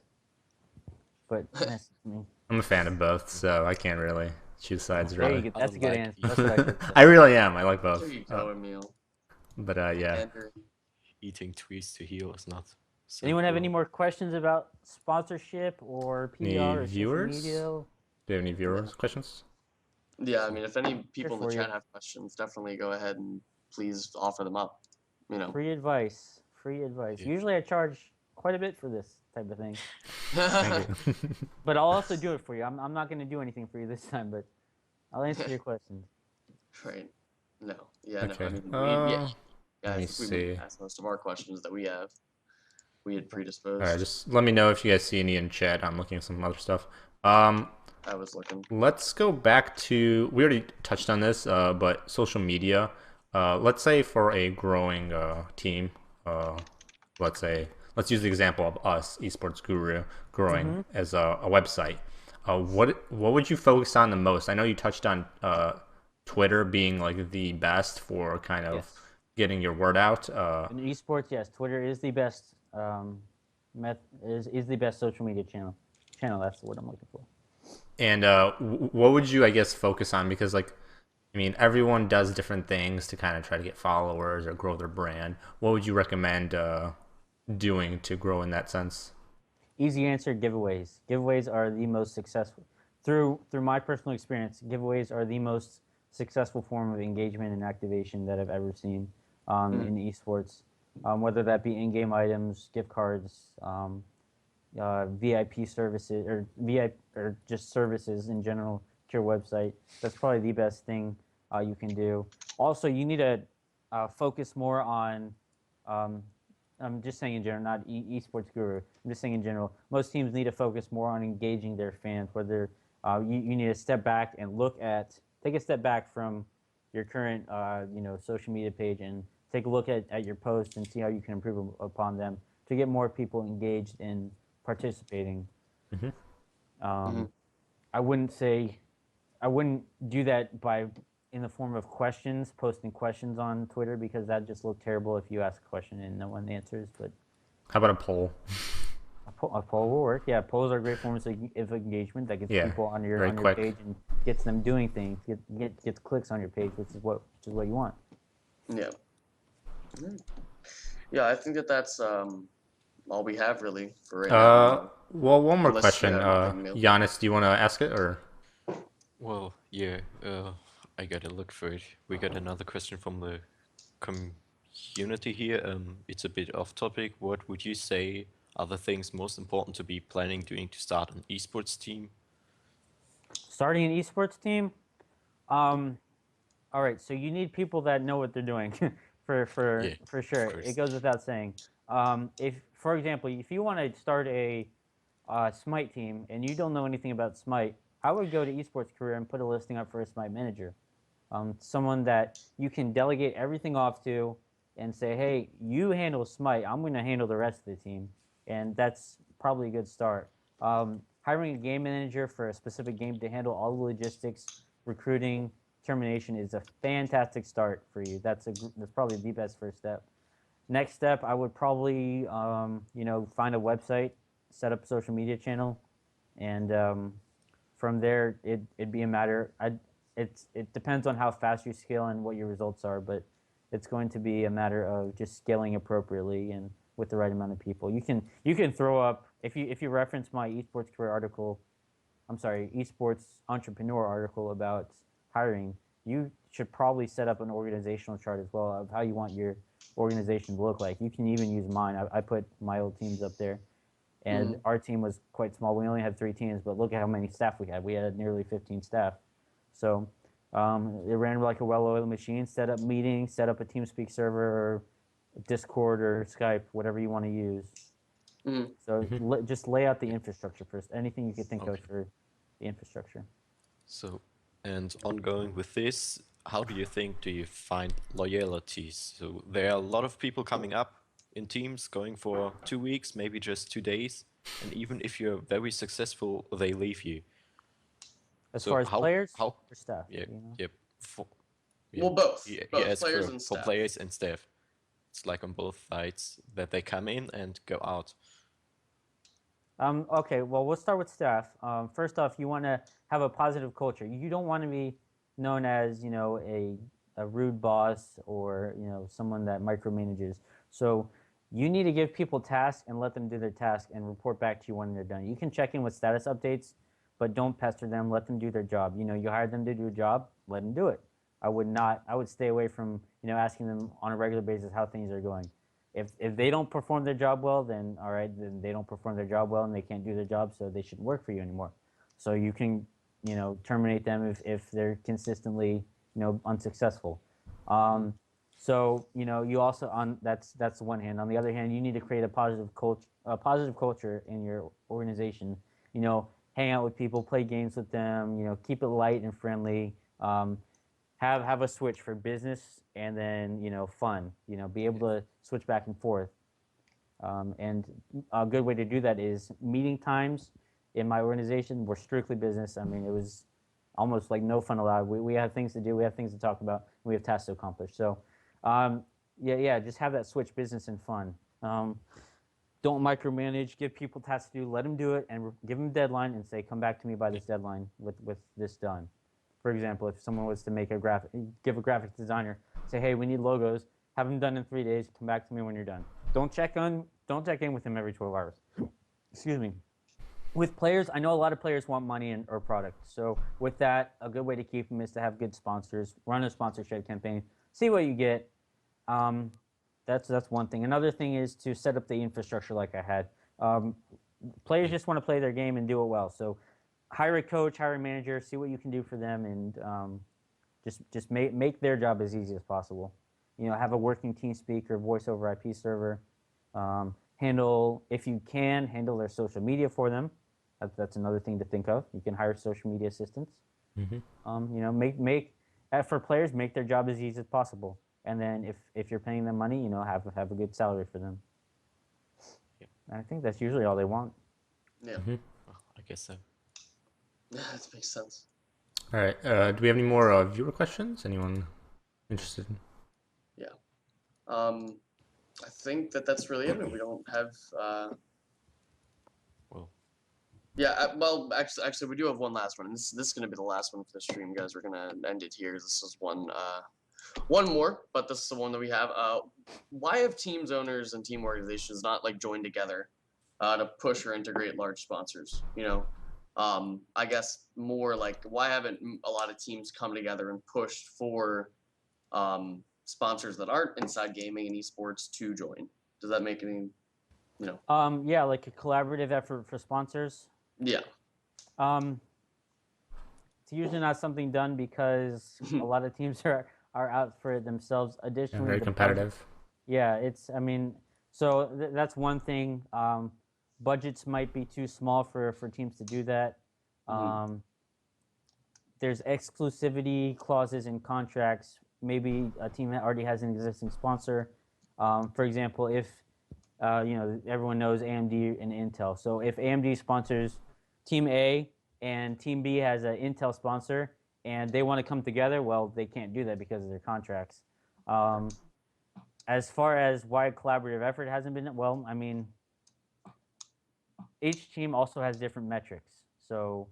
but that's me. I'm a fan of both, so I can't really choose sides There you really. go. That's a good Like answer. That's what I could say. I really am. I like both. There you go, Emil. But yeah. Andrew. Eating trees to heal is not. So Anyone have cool. any more questions about sponsorship or PR Any or viewers? social media? Do you have any viewers questions? Yeah, I mean, if any people in the for you. chat have questions, definitely go ahead and please offer them up. Free advice. free advice. Yeah. Usually I charge quite a bit for this type of thing, Thank you. but I'll also do it for you. I'm not going to do anything for you this time, but I'll answer your questions. Right. No. Yeah. No. I Okay. mean, Let I me think we see. asked most of our questions that we have. We had All right, predisposed. just let me know if you guys see any in chat. I'm looking at some other stuff. I was looking. Let's go back to, we already touched on this, but social media. Let's say for a growing team, let's use the example of us, Esports Guru, growing as a website. What would you focus on the most? I know you touched on Twitter being like the best for kind of Yes. getting your word out. In esports, yes, Twitter is the best. Is the best social media channel. That's the word I'm looking for. And what would you, I guess, focus on? Because, like, I mean, everyone does different things to kind of try to get followers or grow their brand. What would you recommend doing to grow in that sense? Easy answer: giveaways. Giveaways are the most successful. Through my personal experience, giveaways are the most successful form of engagement and activation that I've ever seen in esports. Whether that be in-game items, gift cards, VIP services, or VIP, or just services in general to your website. That's probably the best thing you can do. Also, you need to focus more on. I'm just saying in general, not esports guru. I'm just saying in general. Most teams need to focus more on engaging their fans. Whether you need to step back and take a step back from your current social media page and take a look at your posts and see how you can improve upon them to get more people engaged in participating. I wouldn't do that in the form of questions, posting questions on Twitter, because that just look terrible if you ask a question and no one answers. But How about a poll? a poll will work. Yeah, polls are great forms of engagement that gets Yeah, people on your very quick. page and gets them doing things. Gets clicks on your page, which is what you want. Yeah. Yeah, I think that's all we have really for right now. Well, one more Unless you question. have anything else. Giannis, do you want to ask it or? Well, yeah, I gotta look for it. We got another question from the community here. It's a bit off topic. What would you say are the things most important to be planning doing to start an esports team? Starting an esports team, all right, so you need people that know what they're doing, for sure. course. It goes without saying. If, for example, if you want to start a Smite team and you don't know anything about Smite, I would go to Esports Career and put a listing up for a Smite manager, someone that you can delegate everything off to, and say, hey, you handle Smite, I'm going to handle the rest of the team, and that's probably a good start. Hiring a game manager for a specific game to handle all the logistics, recruiting, termination is a fantastic start for you. That's probably the best first step. Next step, I would probably find a website, set up a social media channel, and from there it'd be a matter. It depends on how fast you scale and what your results are, but it's going to be a matter of just scaling appropriately and with the right amount of people. You can throw up, if you reference my esports career article, esports entrepreneur article about hiring, you should probably set up an organizational chart as well of how you want your organization to look like. You can even use mine. I put my old teams up there, and our team was quite small. We only had 3 teams, but look at how many staff we had. We had nearly 15 staff. So it ran like a well-oiled machine. Set up meetings, set up a TeamSpeak server, or Discord or Skype, whatever you want to use. So just lay out the infrastructure first. Anything you could think of for the infrastructure. So, and ongoing with this, how do you find loyalties? So there are a lot of people coming up in teams going for 2 weeks, maybe just 2 days, and even if you're very successful, they leave you. As So far as players how or staff? yeah, you know? yep. Well, both. He Both asked players and for staff. players and staff. It's like on both sides that they come in and go out. Okay, well, we'll start with staff. First off, you want to have a positive culture. You don't want to be known as, a rude boss or, someone that micromanages. So you need to give people tasks and let them do their task and report back to you when they're done. You can check in with status updates, but don't pester them. Let them do their job. You hired them to do a job, let them do it. I would stay away from, asking them on a regular basis how things are going. If they don't perform their job well, then all right, then they don't perform their job well and they can't do their job, so they shouldn't work for you anymore. So you can, terminate them if they're consistently, unsuccessful. So you also that's the one hand. On the other hand, you need to create a positive culture in your organization. Hang out with people, play games with them. Keep it light and friendly. Have a switch for business and then fun. Be able to switch back and forth. And a good way to do that is meeting times in my organization were strictly business. I mean, it was almost like no fun allowed. We have things to do. We have things to talk about. We have tasks to accomplish. So, just have that switch, business and fun. Don't micromanage. Give people tasks to do. Let them do it, and give them a deadline, and say, "Come back to me by this deadline with this done." For example, if someone was to give a graphic designer, say, "Hey, we need logos. Have them done in 3 days. Come back to me when you're done." Don't check in with them every 12 hours. Excuse me. With players, I know a lot of players want money or product. So with that, a good way to keep them is to have good sponsors, run a sponsorship campaign, see what you get. That's one thing. Another thing is to set up the infrastructure like I had. Players just want to play their game and do it well. So hire a coach, hire a manager, see what you can do for them, and just make their job as easy as possible. Have a working TeamSpeak or voice over IP server. If you can, handle their social media for them. That's another thing to think of. You can hire social media assistants. For players, make their job as easy as possible. And then if you're paying them money, have a good salary for them. Yeah. And I think that's usually all they want. Yeah. Well, I guess so. That makes sense. All right. Do we have any more viewer questions? Anyone interested? I think that's really it. We don't have. Well, Yeah. Well, actually, we do have one last one. This is gonna be the last one for the stream, guys. We're gonna end it here. This is one more, but this is the one that we have. Why have teams, owners, and team organizations not joined together to push or integrate large sponsors? I guess more why haven't a lot of teams come together and pushed for sponsors that aren't inside gaming and esports to join? Does that make any, Like a collaborative effort for sponsors. Yeah. It's usually not something done because a lot of teams are out for it themselves. Additionally, Very competitive. So that's one thing. Budgets might be too small for teams to do that. There's exclusivity clauses in contracts. Maybe a team that already has an existing sponsor. For example, if everyone knows AMD and Intel. So if AMD sponsors Team A and Team B has an Intel sponsor and they want to come together, well, they can't do that because of their contracts. As far as why collaborative effort hasn't been, well, each team also has different metrics. So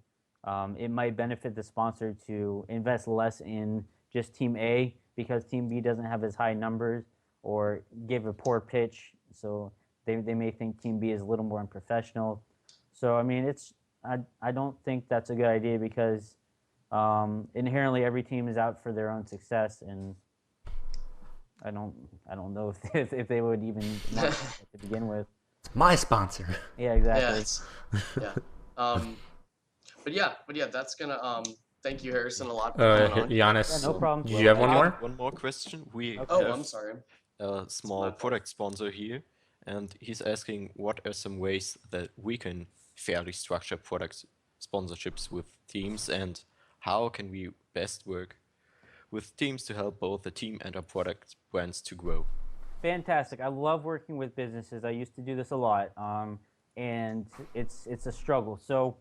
it might benefit the sponsor to invest less in just Team A because Team B doesn't have as high numbers or give a poor pitch. So they may think Team B is a little more unprofessional. So I don't think that's a good idea because inherently every team is out for their own success, and I don't know if they would even want to begin with. It's my sponsor. Yeah, exactly. Yeah. But yeah, that's gonna thank you, Harrison, a lot for coming on. Giannis, Yeah, no problem. did you have one more? One more question. We Oh, have I'm sorry. a small product sponsor here, and he's asking what are some ways that we can fairly structure product sponsorships with teams, and how can we best work with teams to help both the team and our product brands to grow. Fantastic. I love working with businesses. I used to do this a lot, and it's a struggle. So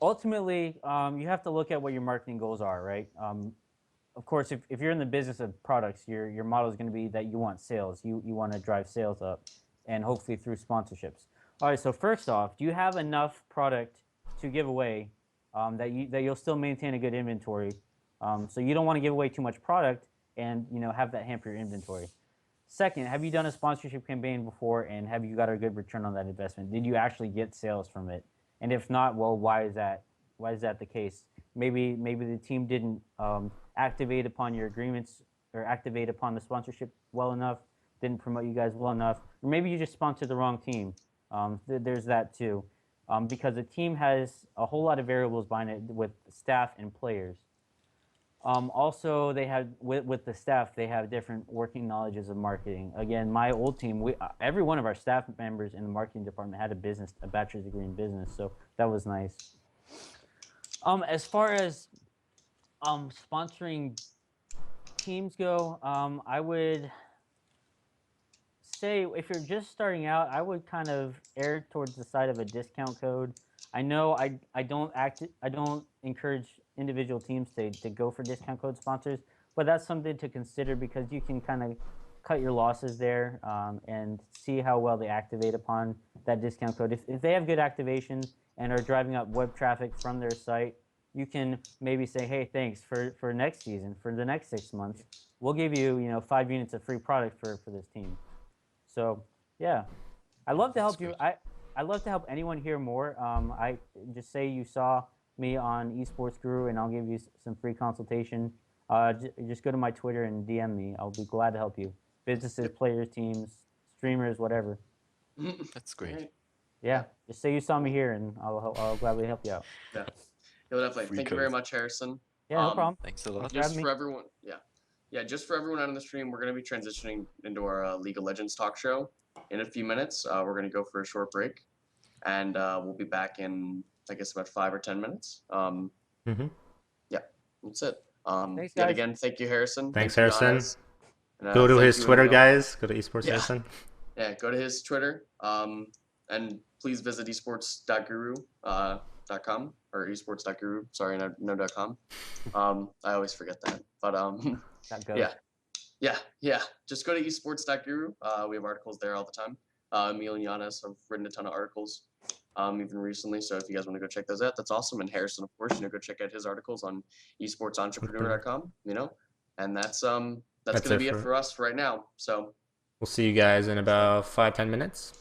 ultimately, you have to look at what your marketing goals are, right? Of course, if you're in the business of products, your model is going to be that you want sales. You want to drive sales up, and hopefully through sponsorships. All right. So first off, do you have enough product to give away that you'll still maintain a good inventory? So you don't want to give away too much product and have that hamper your inventory. Second, have you done a sponsorship campaign before, and have you got a good return on that investment? Did you actually get sales from it? And if not, well, why is that? Why is that the case? Maybe the team didn't activate upon your agreements or activate upon the sponsorship well enough. didn't promote you guys well enough, or maybe you just sponsored the wrong team. There's that too, because a team has a whole lot of variables behind it with staff and players. Also, they have with the staff, they have different working knowledges of marketing. Again, my old team, every one of our staff members in the marketing department had a bachelor's degree in business, so that was nice. As far as sponsoring teams go, I would say if you're just starting out, I would kind of err towards the side of a discount code. I know I don't encourage individual teams to go for discount code sponsors, but that's something to consider because you can kind of cut your losses there and see how well they activate upon that discount code. If they have good activation and are driving up web traffic from their site, you can maybe say, hey, thanks for next season, for the next 6 months, we'll give you 5 units of free product for this team. So yeah, I love to help you. I love to help anyone hear more. I just say you saw me on eSports Guru, and I'll give you some free consultation. Just go to my Twitter and DM me. I'll be glad to help you. Businesses, players, teams, streamers, whatever. That's great. Yeah, just say you saw me here, and I'll gladly help you out. Yeah, definitely. Free Thank you very much, Harrison. Yeah, no problem. Thanks a lot. Just for everyone, just for everyone out on the stream, we're going to be transitioning into our League of Legends talk show in a few minutes. We're going to go for a short break, and we'll be back in, I guess, about 5 or 10 minutes. Yeah, that's it. Thanks, yet guys. again, thank you, Harrison. Thanks, Thank you, Harrison. Giannis. And, Go to thank his you, Twitter, Emil. guys. Go to eSports Yeah. Harrison. Yeah, go to his Twitter, and please visit esports.guru.com or esports.guru. Sorry, no .com. I always forget that, but yeah. Just go to esports.guru. We have articles there all the time. Emil and Giannis have written a ton of articles, even recently. So if you guys want to go check those out, that's awesome. And Harrison, of course, go check out his articles on esportsentrepreneur.com. And that's going to be it for us right now. So We'll see you guys in about 5-10 minutes.